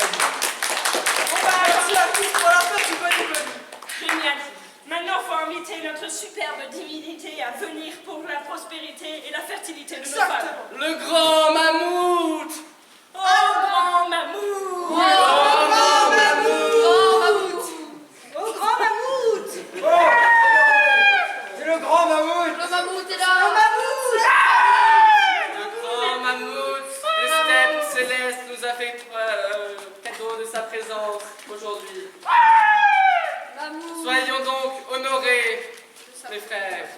Génial. Maintenant, il faut inviter notre superbe divinité à venir pour la prospérité et la fertilité de nos femmes. Le grand mammouth. Oh, grand mammouth. Oh, grand mammouth. C'est le grand mammouth. Le mammouth est là! Le grand mammouth des steppes célestes nous a fait cadeau de sa présence aujourd'hui. Mammouth! Soyons donc honorés, mes frères.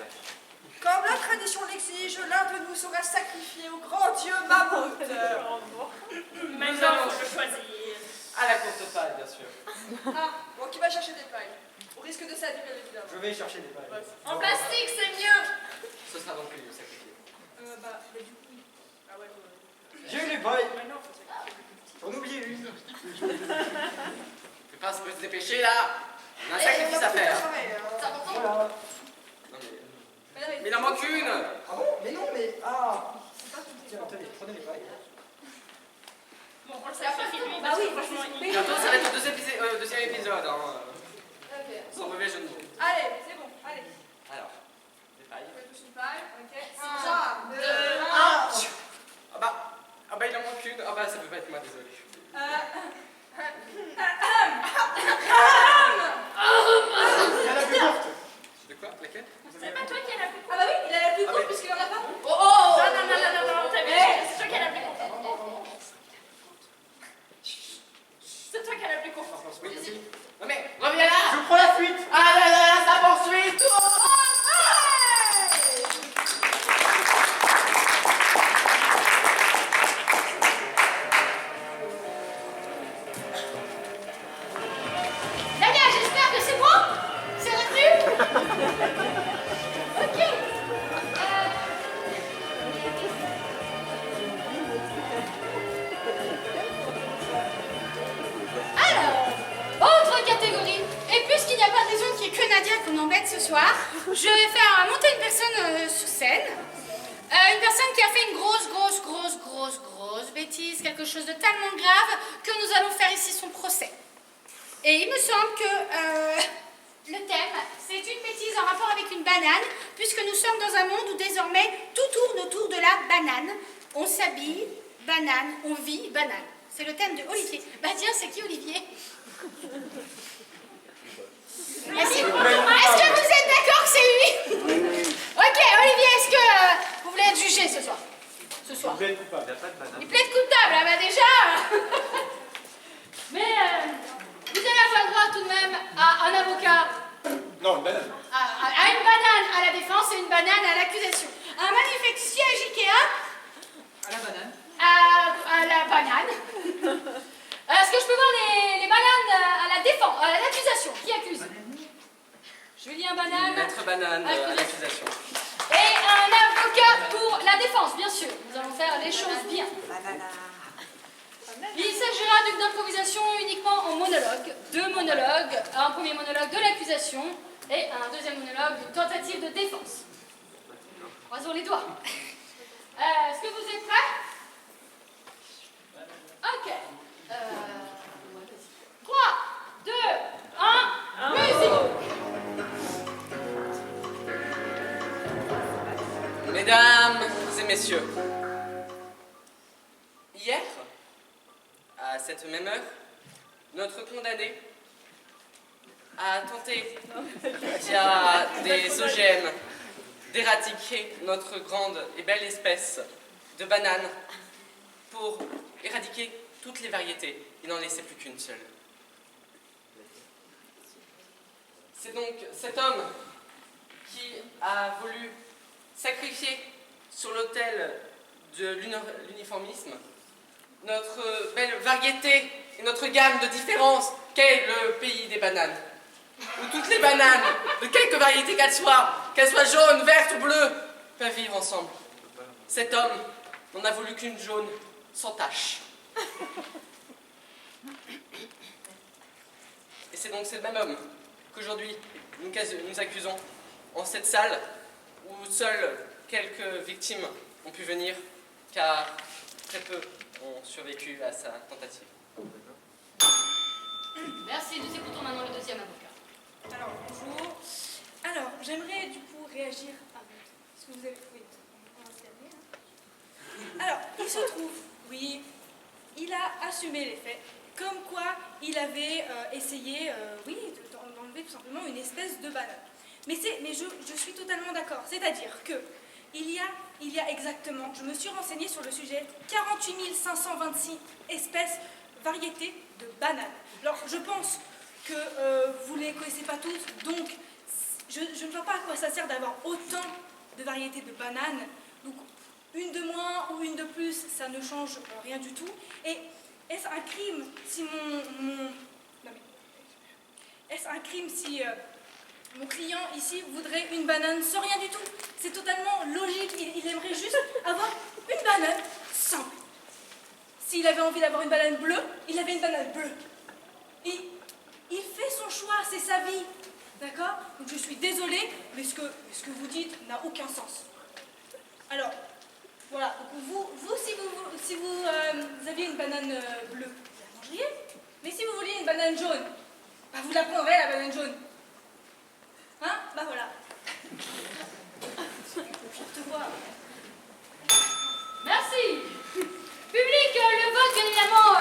Comme la tradition l'exige, l'un de nous sera sacrifié au grand dieu Mammouth. Maintenant, il faut le choisir. À la courte paille, bien sûr. savez bien évidemment. Je vais chercher des pailles. En plastique, c'est mieux. Ce sera donc le sacrifié. Bah, du coup, oui. Ah ouais, J'ai eu les pailles. ouais, non, faut J'en ai oublié une. Fais pas se dépêcher là. On a un sacrifice à faire. C'est important. Voilà. Non, mais il en manque une. Ah bon? Mais non, mais... Ah. Tiens, tenez, prenez les pailles. Bon, on le sacrifie lui. Bah oui, franchement, il... Bientôt, ça va être le deuxième épisode. Hein. Ok. Sans mauvais jeu de mots. Allez, c'est bon, allez. Alors, les pailles. Je touche une paille, ok. 1, 2, 1. Ah bah il en manque une. Ah bah ça peut pas être moi, désolé. Il y a la plus courte. De quoi? Laquelle? C'est pas toi qui as la plus Ah bah oui, il a la plus Ah, courte mais- puisqu'il en a pas. Oh oh. Non, t'as vu? C'est toi qui as la plus courte. C'est toi qui as la plus courte. Oui. Non mais reviens là. Je prends la fuite. Ah là là là, ça poursuit. Dania, j'espère que c'est bon. C'est retenu. Ok. Alors, autre catégorie. Et puisqu'il n'y a pas de raison qu'il n'y ait que Nadia qu'on embête ce soir, je vais faire monter une personne sur scène. Une personne qui a fait une grosse bêtise, quelque chose de tellement grave que nous allons faire ici son procès. Et il me semble que le thème, c'est une bêtise en rapport avec une banane, puisque nous sommes dans un monde où désormais tout tourne autour de la banane. On s'habille, banane, on vit, banane. C'est le thème de Olivier. Bah tiens, c'est qui Olivier? Est-ce que vous êtes d'accord que c'est lui? Ok, Olivier, est-ce que vous voulez être jugé ce soir? Ce soir. Vous êtes coupable. Il n'y a pas de banane. Il plaide couptable, ah bah déjà. Mais vous allez avoir le droit tout de même à un avocat, Non, une banane. à une banane à la défense et une banane à l'accusation. Un magnifique siège Ikea À la banane. à la banane. Est-ce que je peux voir les bananes à la défense, à l'accusation? Qui accuse? Julien Banane. Maître banane à l'accusation. Et un avocat pour la défense, bien sûr. Nous allons faire les choses bien. Il s'agira d'une improvisation uniquement en monologue. 2 monologues. Un premier monologue de l'accusation et un deuxième monologue de tentative de défense. Croisons les doigts. Est-ce que vous êtes prêts? Ok. 3, 2, 1, musique! Mesdames et messieurs, hier, à cette même heure, notre condamné a tenté, via des OGM, d'éradiquer notre grande et belle espèce de banane pour éradiquer toutes les variétés. Il n'en laissait plus qu'une seule. C'est donc cet homme qui a voulu sacrifier sur l'autel de l'uniformisme notre belle variété et notre gamme de différences qu'est le pays des bananes. Où toutes les bananes, de quelque variété qu'elles soient jaunes, vertes ou bleues, peuvent vivre ensemble. Cet homme n'en a voulu qu'une jaune sans tache. Et c'est donc ce même homme qu'aujourd'hui nous accusons en cette salle où seules quelques victimes ont pu venir, car très peu ont survécu à sa tentative. Merci, nous écoutons maintenant le deuxième avocat. Alors, bonjour. Alors, j'aimerais du coup réagir à ce que vous avez trouvé. On va se calmer, hein. Alors, il se trouve, oui, il a assumé les faits, comme quoi il avait essayé, d'enlever tout simplement une espèce de banane. Mais je suis totalement d'accord, c'est-à-dire que il y a exactement, je me suis renseignée sur le sujet, 48 526 espèces, variétés de bananes. Alors, je pense que vous ne les connaissez pas toutes, donc je ne vois pas à quoi ça sert d'avoir autant de variétés de bananes. Donc, une de moins ou une de plus, ça ne change rien du tout. Et est-ce un crime si est-ce un crime si Mon client ici voudrait une banane sans rien du tout. C'est totalement logique. Il aimerait juste avoir une banane simple. S'il avait envie d'avoir une banane bleue, il avait une banane bleue. Il fait son choix, c'est sa vie. D'accord? Donc je suis désolée, mais ce que vous dites n'a aucun sens. Alors, voilà. Donc si vous aviez une banane bleue, vous la mangeriez. Mais si vous vouliez une banane jaune, bah vous la prendrez, la banane jaune. Hein? Bah voilà. N'importe quoi. Merci. Public, le vote, bien évidemment,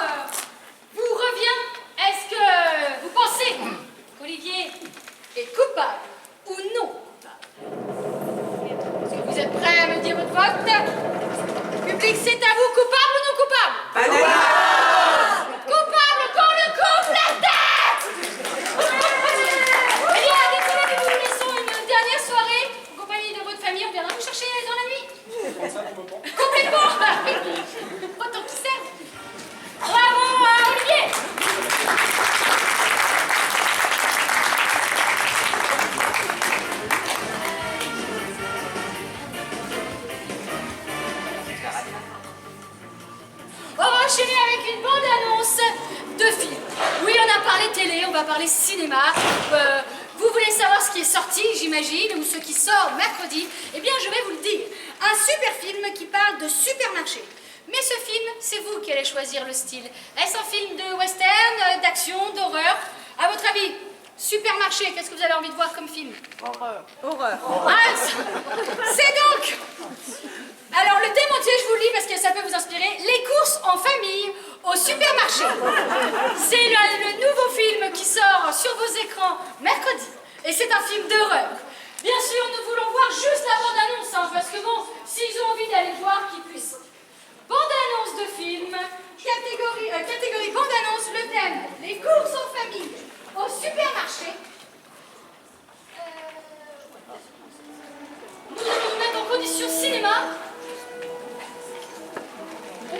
vous revient. Est-ce que vous pensez qu'Olivier est coupable ou non coupable? Est-ce que vous êtes prêts à me dire votre vote? Public, c'est à vous, coupable ou non coupable? Coupable qu'on le coupe la tête! Eh bien, désolé, mais nous vous laissons une dernière soirée en compagnie de votre famille. On viendra vous chercher dans la nuit. Complètement. Autant qu'il serve. Bravo à Olivier. On va enchaîner avec une bande-annonce de film. Oui, on a parlé télé, on va parler cinéma. Vous voulez savoir ce qui est sorti, j'imagine, ou ce qui sort mercredi? Eh bien, je vais vous le dire. Un super film qui parle de supermarché. Mais ce film, c'est vous qui allez choisir le style. Est-ce un film de western, d'action, d'horreur? À votre avis, supermarché, qu'est-ce que vous avez envie de voir comme film? Horreur. Ah, c'est donc... Alors, le thème entier, je vous le lis parce que ça peut vous inspirer. Les courses en famille au supermarché. C'est le nouveau film qui sort sur vos écrans mercredi. Et c'est un film d'horreur. Bien sûr, nous voulons voir juste la bande-annonce, hein, parce que bon, s'ils ont envie d'aller voir, qu'ils puissent. Bande-annonce de film, catégorie bande-annonce, le thème, les courses en famille au supermarché. Nous allons nous mettre en condition cinéma.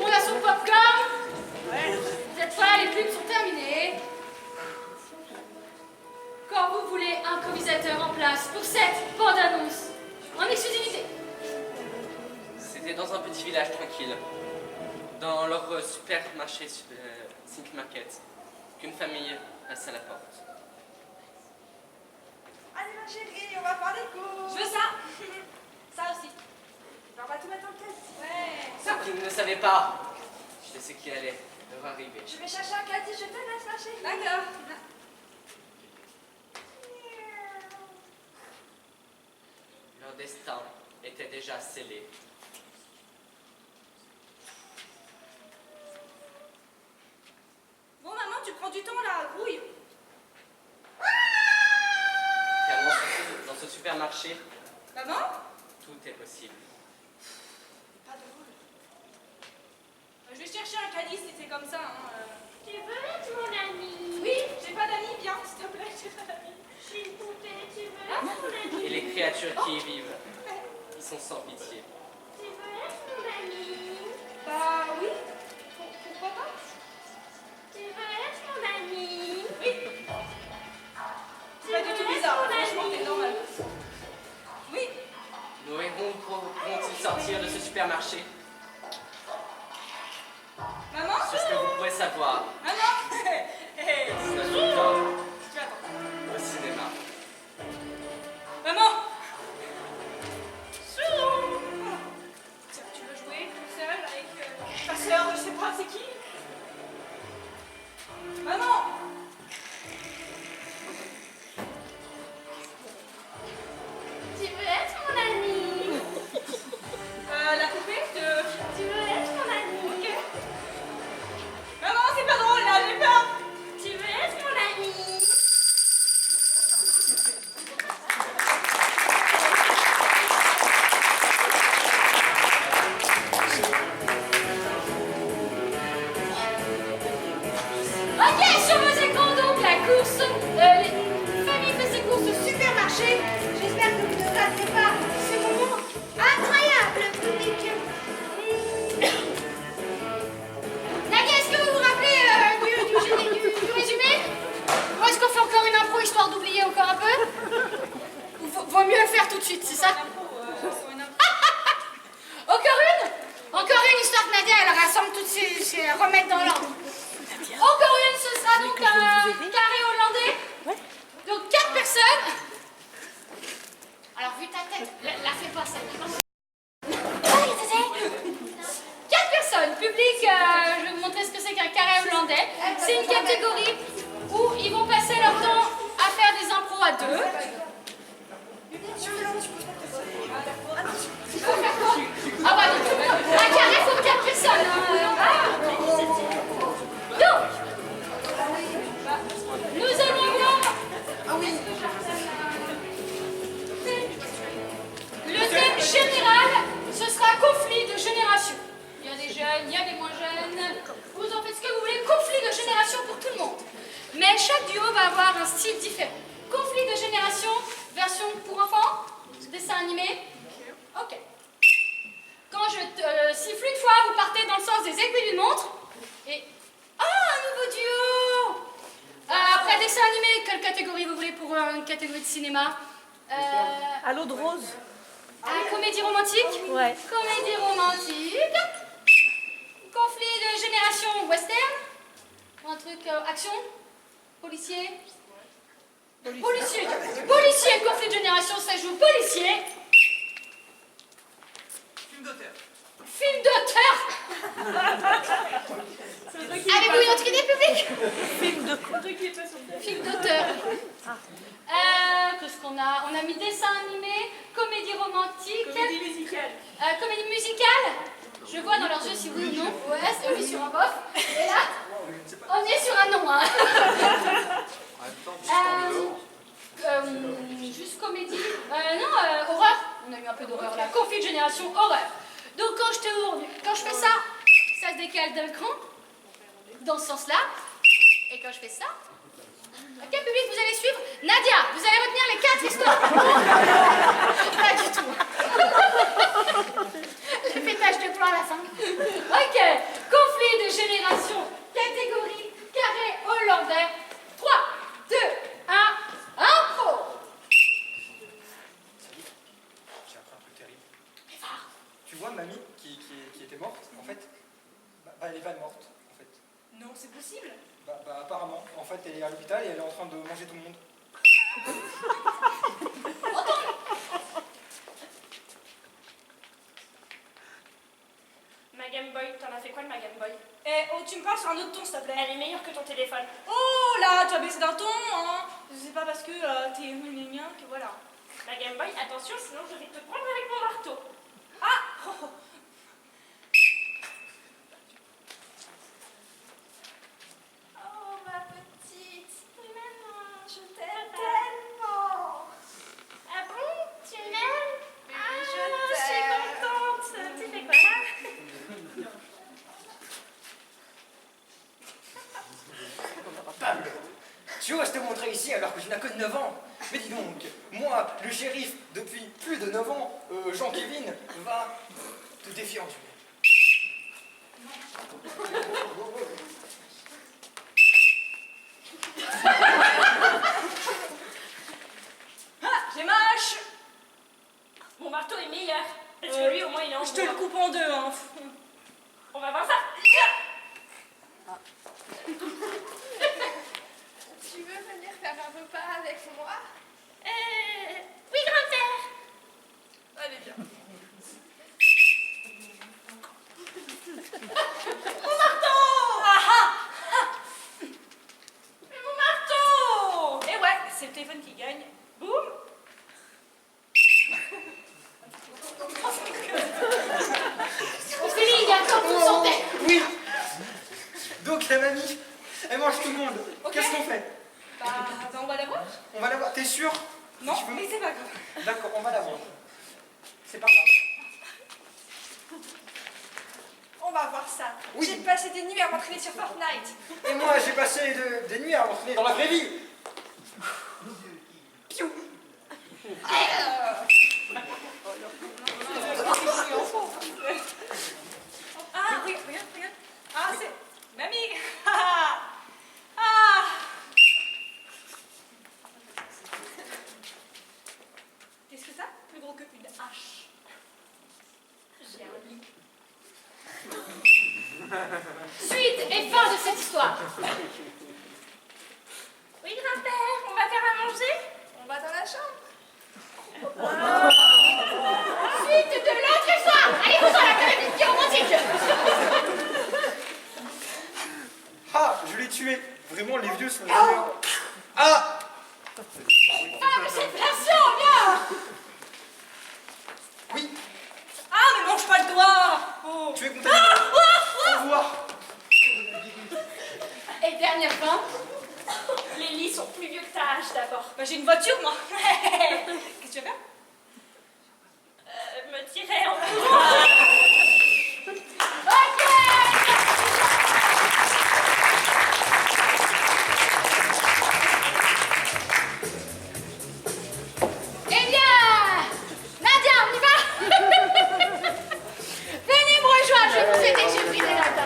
On a son popcorn. Vous êtes prêts, les pubs sont terminées. Quand vous voulez un improvisateur en place pour cette bande-annonce en exclusivité. C'était dans un petit village tranquille, dans leur supermarché Think Market, qu'une famille passe à la porte. Allez ma chérie, on va faire des courses. Je veux ça. Ça aussi. On va tout mettre en tête. Ouais. Ce qu'il ne savait pas, je sais qu'il allait leur arriver. Je vais chercher un caddie, je te laisse ma chérie. D'accord. Leur destin était déjà scellé. Bon, maman, tu prends du temps là, grouille. Car dans ce supermarché, Maman? tout est possible. Pas drôle. Je vais chercher un caddie si c'est comme ça. Hein. Tu veux être mon ami? Oui, j'ai pas d'amis, viens, s'il te plaît, j'ai pas d'amis. Je suis une poupée, tu veux être mon ami? Et les créatures qui y vivent, ils sont sans pitié. Tu veux être mon ami? Bah oui, pourquoi pas? Tu veux être mon ami? Oui. C'est pas du tout bizarre, franchement, c'est normal. Oui. Nos héros pourront-ils sortir de ce supermarché? Maman? C'est ce que vous pouvez savoir. Maman? Hey. 19 octobre, Tu attends. au cinéma. Maman? Tiens, tu veux jouer toute seule avec ta soeur, je sais pas, c'est qui? Maman? Tu veux être mon ami? La poupée de... Tu veux être mon ami? Ok. Maman, c'est pas drôle là, j'ai peur. Tu veux être mon ami? Ok, sur vos écrans donc la course. Famille fait ses courses au supermarché. J'espère que vous ne raterez pas ce moment incroyable, public. Nadia, est-ce que vous vous rappelez du résumé? Ou est-ce qu'on fait encore une impro histoire d'oublier encore un peu? remettre dans l'ordre. Encore une, ce sera donc un carré hollandais. Donc 4 personnes. Alors, vu ta tête, la fais pas ça. 4 personnes. Public, je vais vous montrer ce que c'est qu'un carré hollandais. C'est une catégorie où ils vont passer leur temps à faire des impros à 2. Ah bah donc, un carré faut 4 personnes. Donc, nous allons voir. Ah oui. Le thème général, ce sera conflit de génération. Il y a des jeunes, il y a des moins jeunes. Vous en faites ce que vous voulez. Conflit de génération pour tout le monde. Mais chaque duo va avoir un style différent. Conflit de génération, version pour enfants, dessin animé. Ok. Quand je siffle une fois, vous partez dans le sens des aiguilles d'une montre. Et... Ah, un nouveau duo. Après dessin animé, quelle catégorie vous voulez pour une catégorie de cinéma? À l'eau de rose. Comédie romantique? Ouais. Comédie romantique. Conflit de génération western. Un truc action. Policier. Policier. Policier, conflit de génération, ça joue policier. Film d'auteur. Film d'auteur. Avez-vous une autre idée, public? Film de quoi? Film d'auteur. Qu'est-ce qu'on a? On a mis dessin animé, comédie romantique. Comédie musicale. Comédie musicale. Je vois dans leurs yeux si oui ou non. Ouais, c'est oui sur un bof. Et là, on est sur un non. Hein. Juste comédie. Non, horreur. On a eu un peu d'horreur là. Conflit de génération, horreur. Donc quand je fais ça, ça se décale d'un cran, dans ce sens-là. Et quand je fais ça, ok public, vous allez suivre. Nadia, vous allez retenir les 4 histoires. Pas du tout. Les pétages de plomb à la fin. Ok, conflit de génération, catégorie, carré hollandais. 3, 2, 1, impro. J'ai appris un truc terrible. Tu vois mamie qui était morte, en fait, elle est pas morte, en fait. Non, c'est possible. Apparemment, en fait, elle est à l'hôpital et elle est en train de manger tout le monde. Ma Game Boy, t'en as fait quoi de ma Game Boy? Eh, oh, tu me parles sur un autre ton, s'il te plaît. Elle est meilleure que ton téléphone. Oh là, tu as baissé d'un ton, hein. C'est pas parce que t'es mien que voilà. Ma Game Boy, attention, sinon je vais te prendre avec mon marteau. Ah oh. Oh, ma petite. Maman, je t'aime tellement. Ah bon? Tu m'aimes? Oui, Ah, je je suis t'aime. contente. Tu fais quoi là? Pablo, tu oses te montrer ici alors que je n'ai que 9 ans. Mais dis donc, moi, le shérif, depuis plus de 9 ans, Jean-Kévin, va te défier en duel. Ah, j'ai ma hache. Mon marteau est meilleur. Parce que lui, au moins, il est en Je te bois. le coupe en deux, hein. On va voir ça. Tu veux venir faire un repas avec moi? Oui, grand-père. Allez, viens. Mon marteau. Ah ah. Mon marteau. Et ouais, c'est le téléphone qui gagne. Boum. Ophélie, il y a encore tout santé. Oui. Donc la mamie, elle mange tout le monde. Ok. Qu'est-ce qu'on fait? Bah, on va la voir. On va la voir. T'es sûr? Non, Tu veux- mais c'est pas grave. D'accord, on va la voir. C'est par là. On va voir ça. Oui. J'ai passé des nuits à m'entraîner sur Fortnite. Et moi, j'ai passé des nuits à m'entraîner dans la vraie vie. Piou. Ah, oui, regarde, regarde. Ah, c'est... Mamie. Ah. Ah. Qu'est-ce que ça? Plus gros que une hache. J'ai un lit. Suite Et fin de cette histoire. Oui, grand-père, on va faire à manger? On va dans la chambre. Suite de l'autre histoire. Allez, vous la comédie romantique. Ah, je l'ai tué. Vraiment, les vieux sont... Ah! Ah, mais cette version, bien. Oui, Ah, mais mange pas le doigt. Oh. tu es contaminé. Au revoir. Et dernière fin. Les lits sont plus vieux que ta âge d'abord. Bah, j'ai une voiture, moi. Qu'est-ce que tu vas faire? Me tirer en courant. Ok. Eh bien, Nadia, on y va. Venez me rejoindre, je vais vous aider, j'ai pris des notes.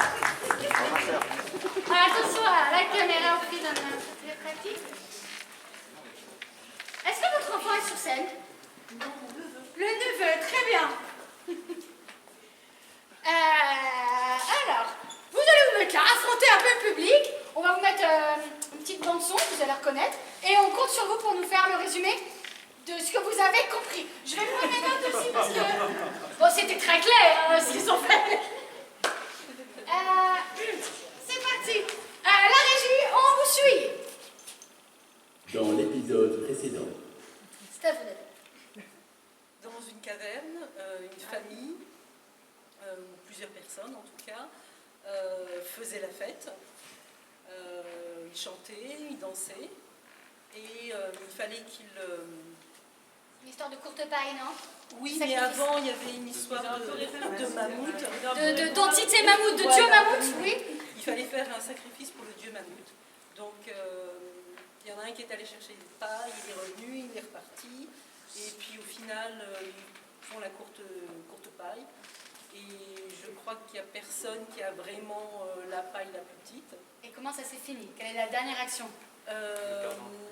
Attention à la caméra au prix d'un très pratique. Est-ce que votre enfant est sur scène? Le neveu, très bien. Alors, vous allez vous mettre là, affronter un peu le public. On va vous mettre une petite bande son, vous allez reconnaître. Et on compte sur vous pour nous faire le résumé de ce que vous avez compris. Je vais prendre mes notes aussi parce que... Bon, c'était très clair, hein, ce qu'ils ont fait. C'est parti. La régie, on vous suit. Dans l'épisode précédent. C'est à vous, David. Dans une caverne, une famille, plusieurs personnes en tout cas, faisaient la fête. Ils chantaient, ils dansaient. Et il fallait qu'ils... Une histoire de courte paille, non? Oui, mais avant, il y avait une histoire de mammouth. D'entité mammouth, de dieu mammouth, oui. Il fallait faire un sacrifice pour le dieu mammouth. Donc, il y en a un qui est allé chercher des pailles, il est revenu, il est reparti. Et puis, au final, ils font la courte paille. Et je crois qu'il n'y a personne qui a vraiment la paille la plus petite. Et comment ça s'est fini? Quelle est la dernière action?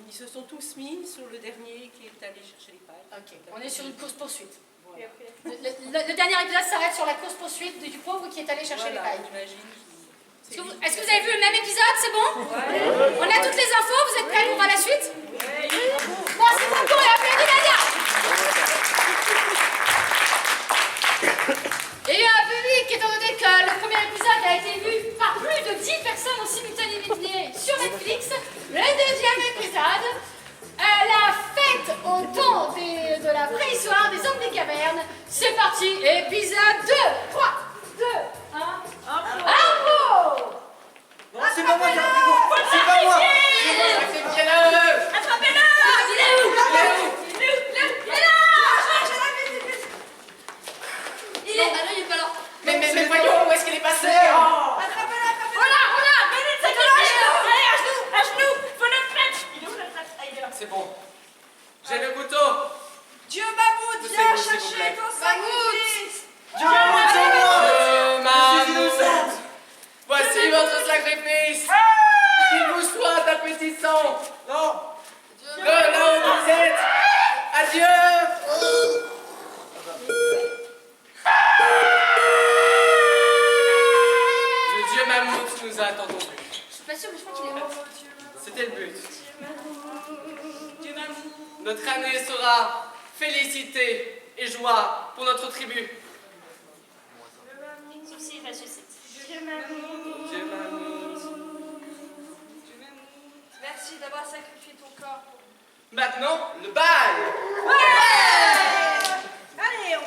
Ils se sont tous mis sur le dernier qui est allé chercher les pailles. Ok, on est sur une course-poursuite. Voilà. Le dernier épisode s'arrête sur la course-poursuite du pauvre qui est allé chercher les pailles. Est-ce que vous avez vu le même épisode? C'est bon? On a toutes les infos, vous êtes prêts pour voir la suite? Merci beaucoup et applaudis Nadia! Il y a un public, étant donné que le premier épisode a été vu par plus de 10 personnes en simultané sur Netflix. Le deuxième épisode, la fête au temps de la préhistoire des hommes des cavernes. C'est parti, épisode 2, 3, 2, 1, bravo! Non, c'est pas moi qui ai pris. C'est pas moi. Attrapez-le! Attrapez-le! Il est où? Il est là! Ah non, il est pas là. Mais voyons, où est-ce qu'il est passé? Attrapez-la, attrapez-la. Voilà, venez de cette allez, à genoux, faut notre flèche. Il est où notre flèche? Ah, il est là. C'est bon. J'ai le couteau. Dieu mammouth, C'est viens bon, s'il vous chercher plaît. ton sacrifice. Dieu mammouth, c'est moi. Mammouth. Voici votre sacrifice. Qu'il vous soit appétissant. Non. De là où vous êtes. Adieu. Le dieu mammouth nous a attendus. Je suis pas sûre, mais je crois qu'il est mort. C'était le but. Notre année sera félicité et joie pour notre tribu. Souci ressuscite. Dieu mammouth. Merci d'avoir sacrifié ton corps pour nous. Maintenant, le bal. Allez,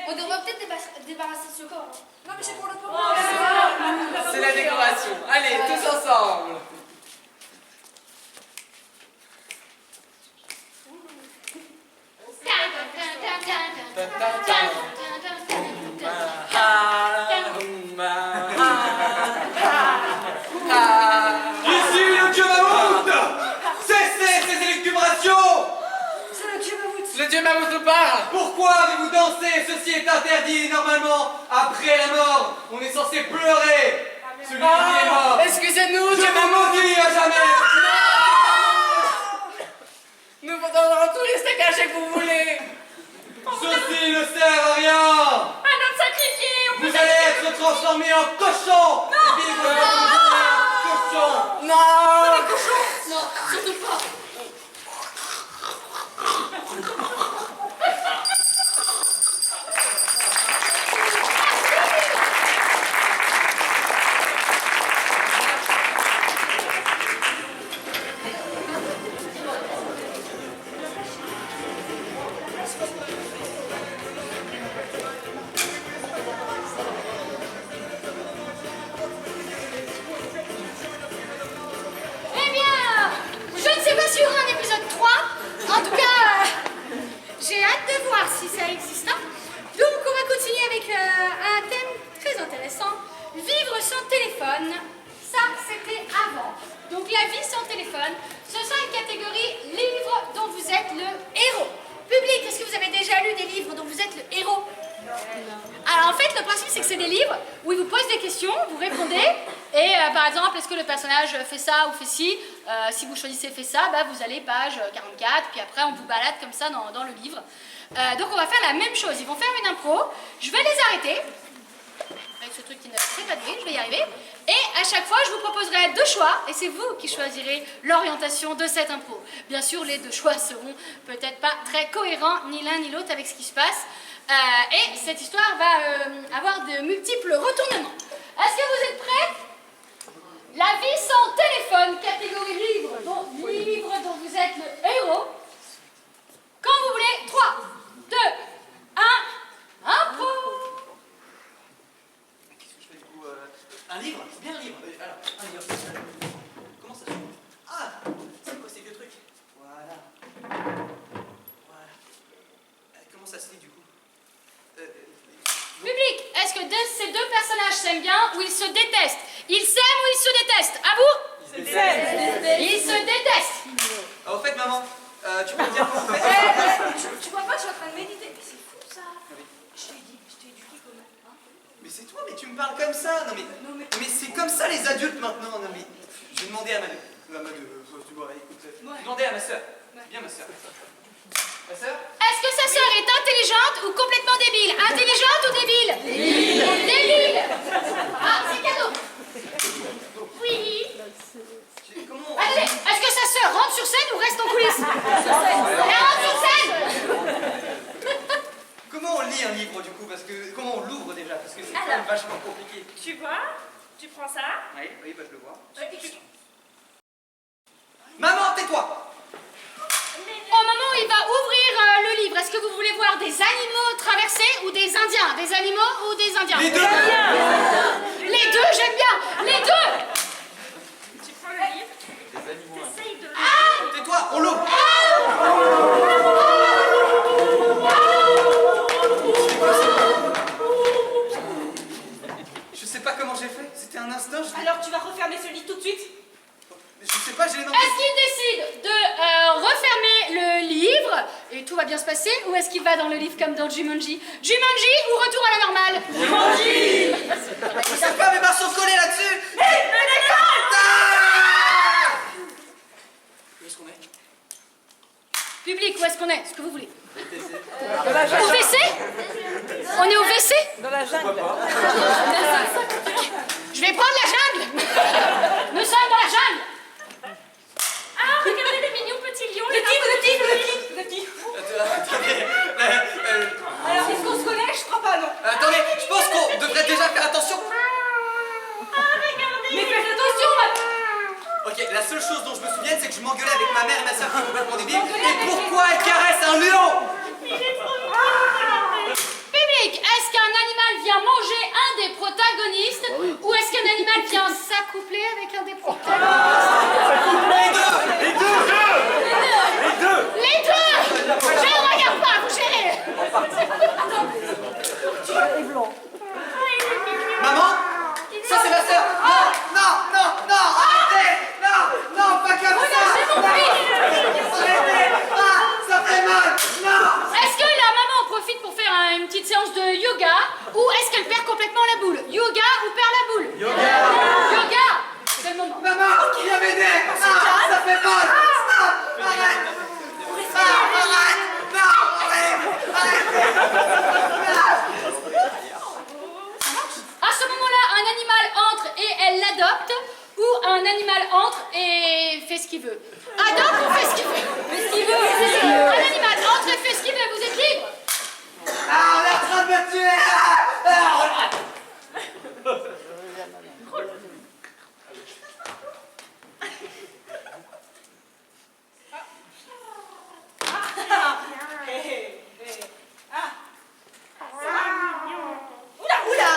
On devrait peut-être débarrasser de ce corps. hein. Non, mais c'est pour le Oh, moment. C'est la décoration. Allez, tous ensemble. Ici le dieu mammouth. Cessez ces élucubrations. C'est le dieu mammouth. Le dieu mammouth nous parle. Pourquoi avez-vous dansé? Ceci est interdit. Normalement, après la mort, on est censé pleurer celui qui est mort. Excusez-nous, Je dieu vous mammouth. maudis à jamais. Nous vous donnerons tous les steaks hachés que vous voulez. Ceci ne sert à rien. À notre sacrifié, on Vous allez être transformés en cochons. Et puis vous allez Surtout pas. Eh bien, je ne sais pas si il y aura un épisode 3. En tout cas, j'ai hâte de voir si ça existe. Hein. Donc, on va continuer avec un thème très intéressant. Vivre sans téléphone. Ça, c'était avant. Donc, la vie sans téléphone, ce sera une catégorie livres dont vous êtes le héros. Public, est-ce que vous avez déjà lu des livres dont vous êtes le héros? Alors en fait, le principe, c'est que c'est des livres où ils vous posent des questions, vous répondez, et par exemple, est-ce que le personnage fait ça ou fait ci? Si vous choisissez fait ça, bah, vous allez page 44, puis après on vous balade comme ça dans le livre. Donc on va faire la même chose, ils vont faire une impro, je vais les arrêter, avec ce truc qui ne fait pas de bruit, je vais y arriver, et à chaque fois, je vous proposerai 2 choix, et c'est vous qui choisirez l'orientation de cette impro. Bien sûr, les 2 choix seront peut-être pas très cohérents, ni l'un ni l'autre avec ce qui se passe. Et cette histoire va avoir de multiples retournements. Est-ce que vous êtes prêts? La vie sans téléphone, catégorie livre dont vous êtes le héros. Quand vous voulez, 3, 2, 1, impro. Qu'est-ce que je fais du coup un livre? C'est bien un livre. Alors, un livre. Comment ça se fait? Ah, c'est quoi ces vieux trucs? Voilà. Voilà. Comment ça se lit du coup? Public, est-ce que ces 2 personnages s'aiment bien ou ils se détestent? Ils s'aiment ou ils se détestent? À vous? Ils se détestent. Ah, au fait, maman, tu peux me dire comment on fait? Tu vois pas, je suis en train de méditer. Mais c'est fou ça. Je t'ai éduqué comme hein. Mais c'est toi, mais tu me parles comme ça. Non mais c'est comme ça les adultes maintenant. Non mais j'ai demandé à tu vois, écoute, demandez à ma soeur. Bien ma soeur. Ma soeur? Est-ce que sa sœur est intelligente ou complètement débile? Intelligente ou débile? Débile. Ah, c'est cadeau. Oui. Allez, est-ce que sa sœur rentre sur scène ou reste en coulisses? Elle rentre sur scène. Comment on lit un livre du coup? Parce que comment on l'ouvre déjà? Parce que c'est quand même vachement compliqué. Tu vois? Tu prends ça? Oui, bah je le vois. Maman, tais-toi! Au moment où il va ouvrir le livre, est-ce que vous voulez voir des animaux traverser ou des Indiens? Des animaux ou des Indiens? Les 2! Les 2, j'aime bien! Les 2! Tu prends le livre, t'essayes de... Tais-toi, on l'ouvre! Je sais pas comment j'ai fait, c'était un instinct. Alors tu vas refermer ce lit tout de suite? Je sais pas, j'ai les mains. Est-ce qu'il décide de refermer le livre et tout va bien se passer, ou est-ce qu'il va dans le livre comme dans Jumanji? Jumanji ou retour à la normale? Jumanji! Je sais pas, mes barres sont collées là-dessus! Mais Où est-ce qu'on est? Public, où est-ce qu'on est? Ce que vous voulez. Au WC? On est au WC? Dans la jungle. Je vais prendre la jungle. Nous sommes dans la jungle. Ah, regardez les mignons petits lions. Le tigre. Attendez, Alors est-ce qu'on se connaît? Je crois pas, non. attendez, je pense qu'on devrait déjà faire attention. Mais faites attention, Ok, la seule chose dont je me souviens, c'est que je m'engueulais avec ma mère et ma soeur qui sont complètement débiles. Et pourquoi elle caresse un lion? Public, est-ce qu'un animal vient manger un des protagonistes ou est-ce qu'un animal vient s'accoupler avec un des protagonistes? Les deux! Les deux! Je ne regarde pas, vous gérez! Maman? Ça c'est ma soeur! Non! Arrêtez! Non! Pas comme ça! Arrêtez! Ça fait mal! Non! Est-ce que la maman en profite pour faire une petite séance de yoga ou est-ce qu'elle perd complètement la boule? Yoga ou perd la boule? Yoga! C'est le moment. Maman! Viens m'aider! Ça fait mal! Stop! Arrête! À ce moment-là, un animal entre et elle l'adopte. sorte où un animal entre et fait ce qu'il veut. Ah donc on fait ce qu'il veut. Fait ce qu'il veut. Un animal entre et fait ce qu'il veut. Vous êtes libre. Ah, on est en train de me tuer. Oula.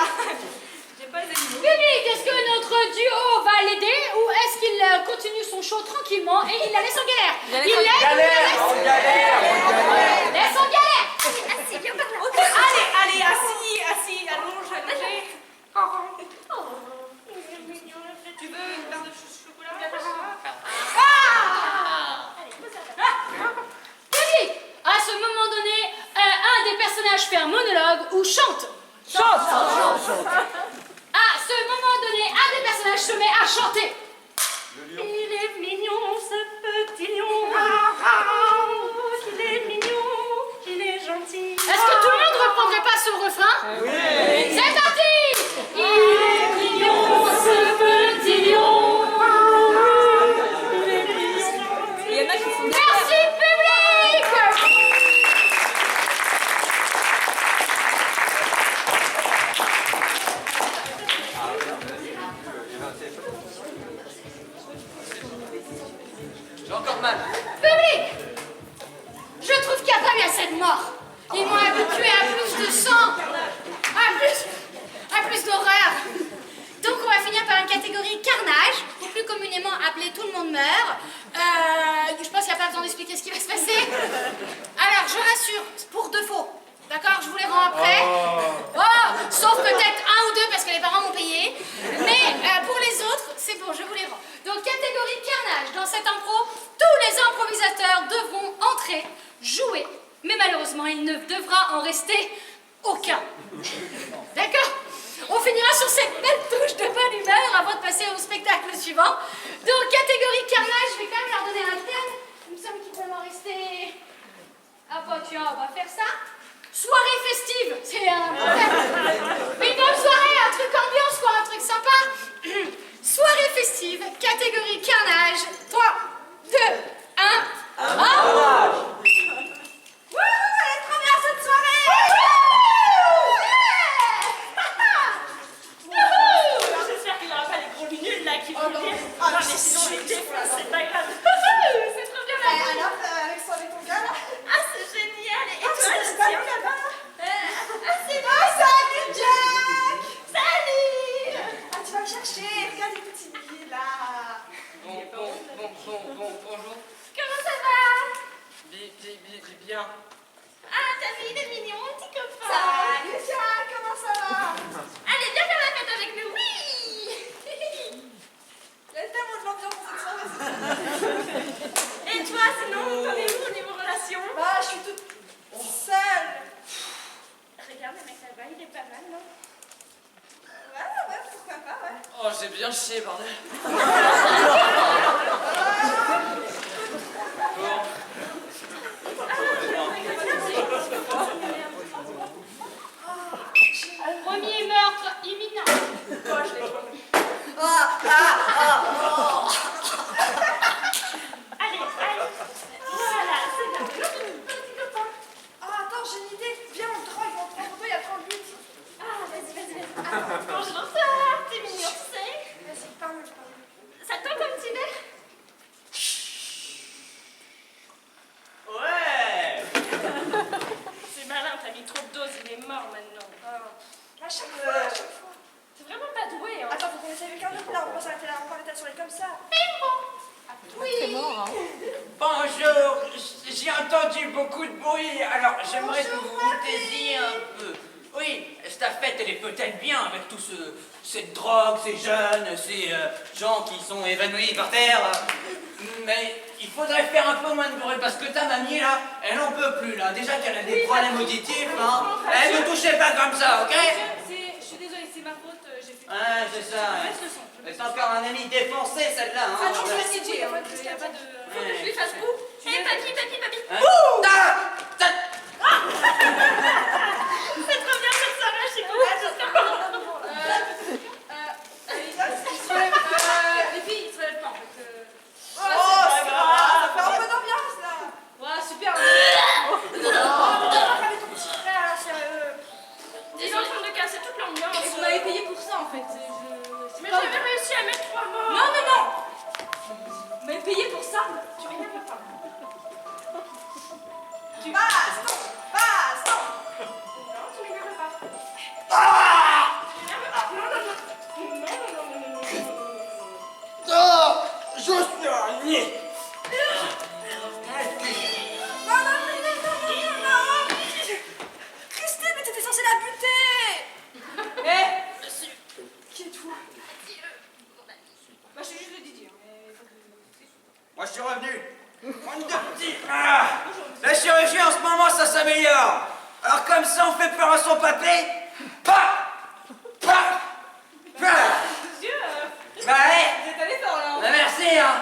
J'ai pas les animaux. Public, est-ce que notre duo va l'aider ou est-ce qu'il continue son show tranquillement et il la laisse en galère? Il l'aide ou il la laisse En galère. Laisse en galère. Assis, viens par là. Allez, assis, allonge. Tu veux une barre de chocolat? Public, à ce moment donné, un des personnages fait un monologue ou chante. Chante. À ce moment donné, un des personnages se met à chanter. Il est mignon ce petit lion. Il est mignon, il est gentil. Est-ce que tout le monde ne reprendrait pas son refrain? Oui. C'est parti. Il est mignon ce petit lion. Il est mignon. Il y en a qui font Merci public. J'ai encore mal. Public, je trouve qu'il n'y a pas eu assez de morts. Ils m'ont habitué à plus de sang, à plus d'horreur. Donc on va finir par une catégorie carnage, ou plus communément appelée tout le monde meurt. Je pense qu'il n'y a pas besoin d'expliquer ce qui va se passer. Alors je rassure, pour de faux. D'accord, je vous les rends après. Oh, sauf peut-être un ou deux parce que les parents m'ont payé. Mais pour les autres, c'est bon, je vous les rends. Donc catégorie carnage. Dans cette impro, tous les improvisateurs devront entrer, jouer. Mais malheureusement, il ne devra en rester aucun. D'accord? On finira sur cette belle touche de bonne humeur avant de passer au spectacle suivant. Donc catégorie carnage, je vais quand même leur donner un thème. Il me semble qu'il peut m'en rester... Ah bah tiens, on va faire ça. Soirée festive, c'est un problème. Une bonne soirée, un truc ambiance, quoi, un truc sympa. Soirée festive, catégorie carnage. 3, 2, 1. Wouhou, elle est trop bien cette soirée. J'espère qu'il n'y aura pas les gros nuls là qui vont venir. Ah, Non, mais sinon, les défonce, c'est pas grave. C'est trop bien là. Alors, Alexandre et ton gars là? Ah, c'est génial. Et Ah, toi, tu je t'es pas tiens. vu là-bas? Ah, c'est bon. Oh, salut Jack! Salut. Ah, tu vas me chercher, regarde les petits billets là. Bonjour. Comment ça va? Bien. Ah, t'as vu, il est mignon, mon petit copain. Salut Jack, comment ça va? Allez, viens faire la fête avec nous, oui. Il y a tellement de l'ambiance dans cette soirée. Et toi, sinon, t'en es où au niveau relation? Bah, je suis toute seule. Regarde, le mec là-bas, il est pas mal, non? Ouais, pourquoi pas, ouais. Oh, j'ai bien chié, bordel. Premier meurtre imminent. Oh, je l'ai trouvé. Allez. Voilà, c'est là. Petit copain. Ah, attends, j'ai une idée. Viens, on te rend, ils vont te prendre photo, il y a 30 buts. Ah, vas-y. Bonjour, ça. T'es mignon, tu sais. Vas-y, parle. Ça te tend comme petit verre? Ouais. C'est malin, t'as mis trop de doses, il est mort maintenant. À chaque fois. T'es vraiment pas doué, hein. Attends, faut qu'on essaie avec un autre là, on va s'arrêter là, on va arrêter sur les comme ça. Oui. Bonjour, j'ai entendu beaucoup de bruit, alors j'aimerais que vous vous taisiez un peu. Oui, cette fête, elle est peut-être bien avec tout cette drogue, ces jeunes, ces gens qui sont évanouis par terre. Mais il faudrait faire un peu moins de bruit parce que ta mamie là, elle en peut plus là. Déjà qu'elle a des problèmes auditifs, hein. Elle ne touchez pas comme ça, ok? Je suis désolée, c'est ma faute, j'ai fait... Ouais, c'est ça. Laisse le son. C'est encore un ami défoncé celle-là, hein. Ah non, je voilà. vais essayer, Il n'y a pas de... Faut que je lui fasse coup. Eh, papy. Hein? C'est trop bien cette soirée, je suis contente. J'espère qu'on en payer pour ça? Tu m'énerves pas. Baston! Baston! Non, tu m'énerves pas. Ah! Tu m'énerves pas. Non, non, non. Non, non, non, non, non, non. Oh, je suis un niais. Non, non, non, non, non, non, non. Christine, mais t'étais censée la buter. Eh, Monsieur, Qui es-tu? adieu, mon ami. bah, je suis juste le Didier. Mais faut que... Moi, je suis revenu. Monde de petits. Ah, la chirurgie, en ce moment, ça s'améliore. Alors, comme ça, on fait peur à son papé. Pas! Pas! Pas! Monsieur, Bah, ouais. vous êtes allé fort, là. Bah, merci, hein.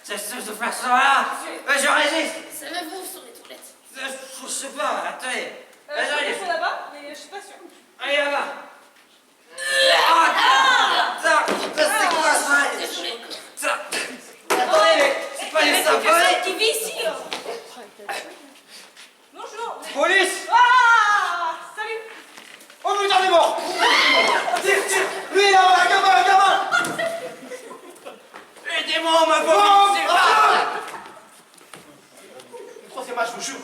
C'est ce de faire ça, là. Bah, je résiste. Savez-vous sur les toilettes? Je sais pas, attendez. Bah, Je j'arrive. sont là-bas, mais je suis pas sûre. Allez, là-bas. Ah, ça, c'est quoi, ça? Désolé. Ça. Attendez, mais c'est pas les sapins. Qui vit ici, là. Bonjour. Police! Ah, salut. Oh putain, il est mort! Tire, tire! Lui là, un gamin! Aidez-moi, on m'a Oh, vomi. Le troisième match, je vous jure.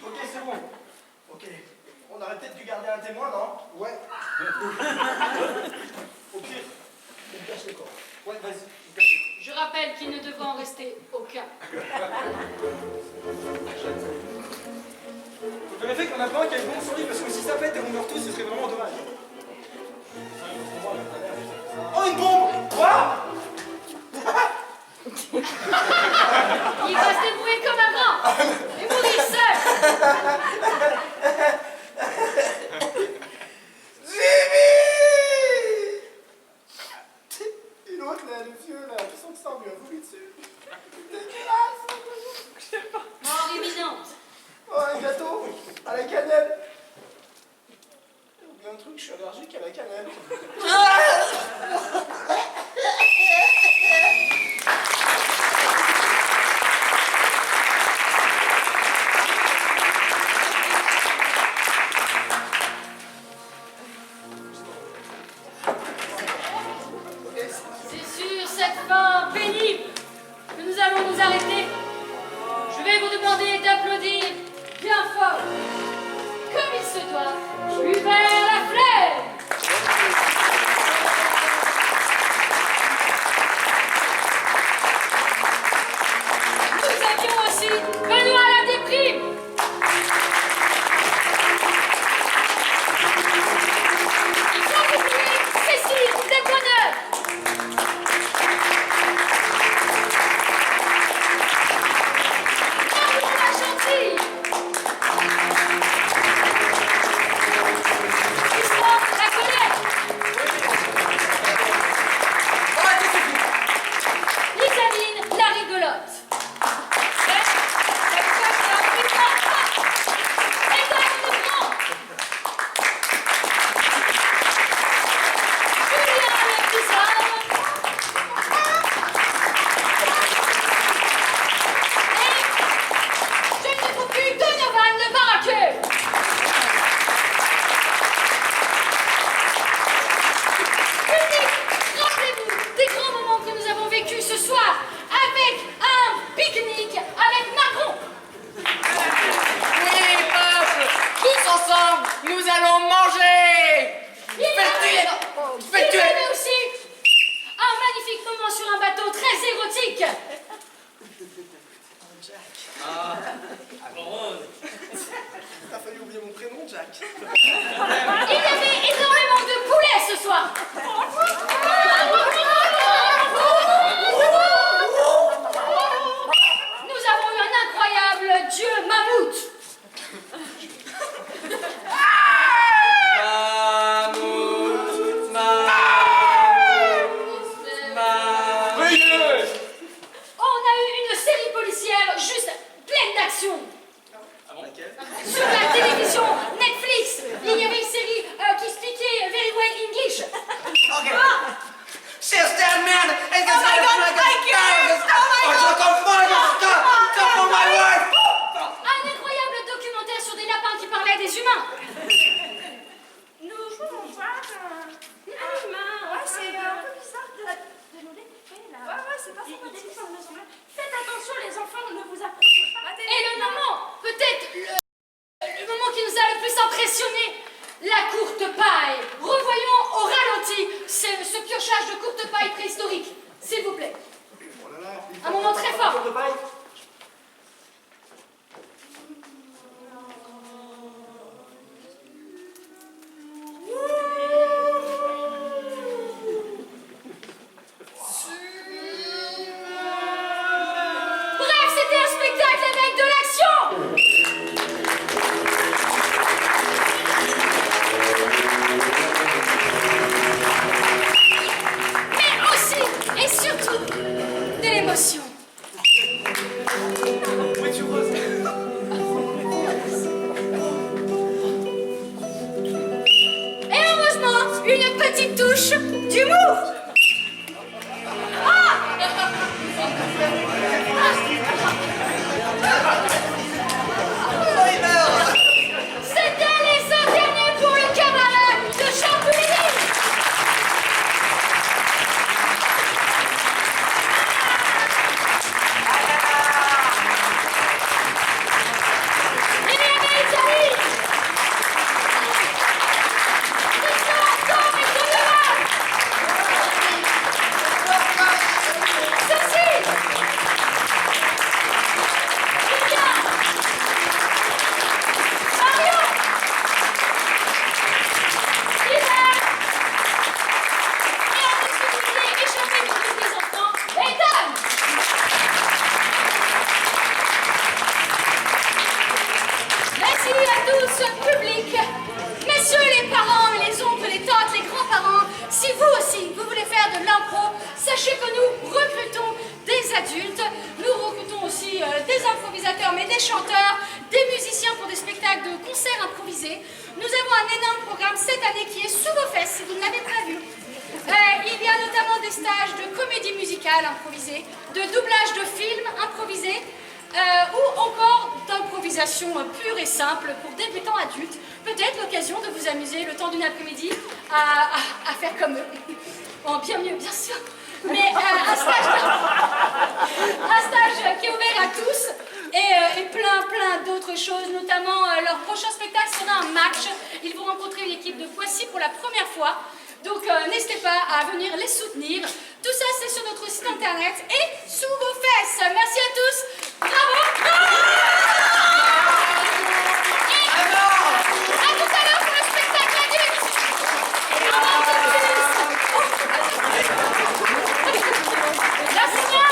Ok, c'est bon. Ok. On aurait peut-être dû garder un témoin, non? Ouais. Au pire, on cache le corps. Ouais, vas-y, on cache le corps. Je rappelle qu'il ne devrait en rester aucun. Je vérifie qu'on a pas un qui a une bombe sur lui, parce que si ça pète et qu'on meurt tous, ce serait vraiment dommage. Oh, une bombe! Quoi? Il va se débrouiller comme un grand et mourir seul. Jimmy! Et l'autre là, le vieux là, je sens que ça lui a voulu dessus. Dégueulasse! Je sais pas. Mort imminente. Oh, un gâteau à la cannelle. J'ai oublié un truc, je suis allergique à la cannelle. C'est sur cette fin pénible que nous allons nous arrêter. Je vais vous demander d'applaudir bien fort, comme il se doit, Hubert Lafleur. Nous avions aussi Benoît Ladéprime. Sans oublier Cécile Desbonneurs. Marion Lachanty. Christophe Lacolette. Isaline la rigolote. Edouard Legrand. Julien le bizarre. Et je ne trouve plus Donovan le baraqueux. Public, rappelez-vous des grands moments que nous avons vécus ce soir avec un pique-nique avec Macron. Oui, peuple, tous ensemble, nous allons manger. Il y avait aussi un magnifique moment sur un bateau très érotique. T'as failli oublier mon prénom, Jack. Il y avait énormément de poulets ce soir. Nous avons eu un incroyable dieu mammouth. Mammouth, mammouth. c'est pas sympathique. Faites attention, les enfants, ne vous approchez pas. Et le moment, peut-être le moment qui nous a le plus impressionné, la courte paille. Revoyons au ralenti ce piochage de courte paille préhistorique, s'il vous plaît. Un moment très fort. Bref, c'était un spectacle avec de l'action. Mais aussi et surtout de l'émotion. Et heureusement, une petite touche d'humour. C'était les internés pour le cabaret de Champoulier. Et mes amis, ce sont encore incroyable. Ceci, il y a Marion, Hiver, et en particulier échappé pour tous les enfants, Ethan. Merci à tous, public, messieurs les parents, les oncles, les tantes, les grands-parents. Si vous aussi, vous voulez faire de l'impro, sachez que nous recrutons des adultes, nous recrutons aussi des improvisateurs, mais des chanteurs, des musiciens pour des spectacles de concerts improvisés. Nous avons un énorme programme cette année qui est sous vos fesses, si vous ne l'avez pas vu. Il y a notamment des stages de comédie musicale improvisée, de doublage de films improvisés, ou encore d'improvisation pure et simple pour débutants adultes. Peut-être l'occasion de vous amuser le temps d'une après-midi à faire comme eux. Bon, bien mieux, bien sûr. Mais un stage qui est ouvert à tous et plein d'autres choses, notamment leur prochain spectacle sera un match. Ils vont rencontrer l'équipe de Poissy pour la première fois. Donc n'hésitez pas à venir les soutenir. Tout ça c'est sur notre site internet et sous vos fesses. Merci à tous. Bravo. Et à tout à l'heure pour le spectacle adulte. Au revoir tout de suite. Merci bien.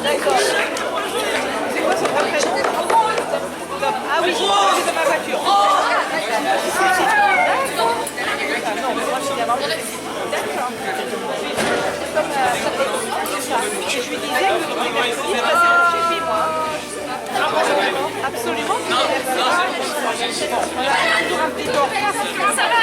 D'accord. C'est quoi son vrai prénom? Ah oui, c'est de ma voiture. Non, moi je suis la maman. D'accord. Et je lui disais que vous pouvez venir passer chez moi. Absolument. Ça va,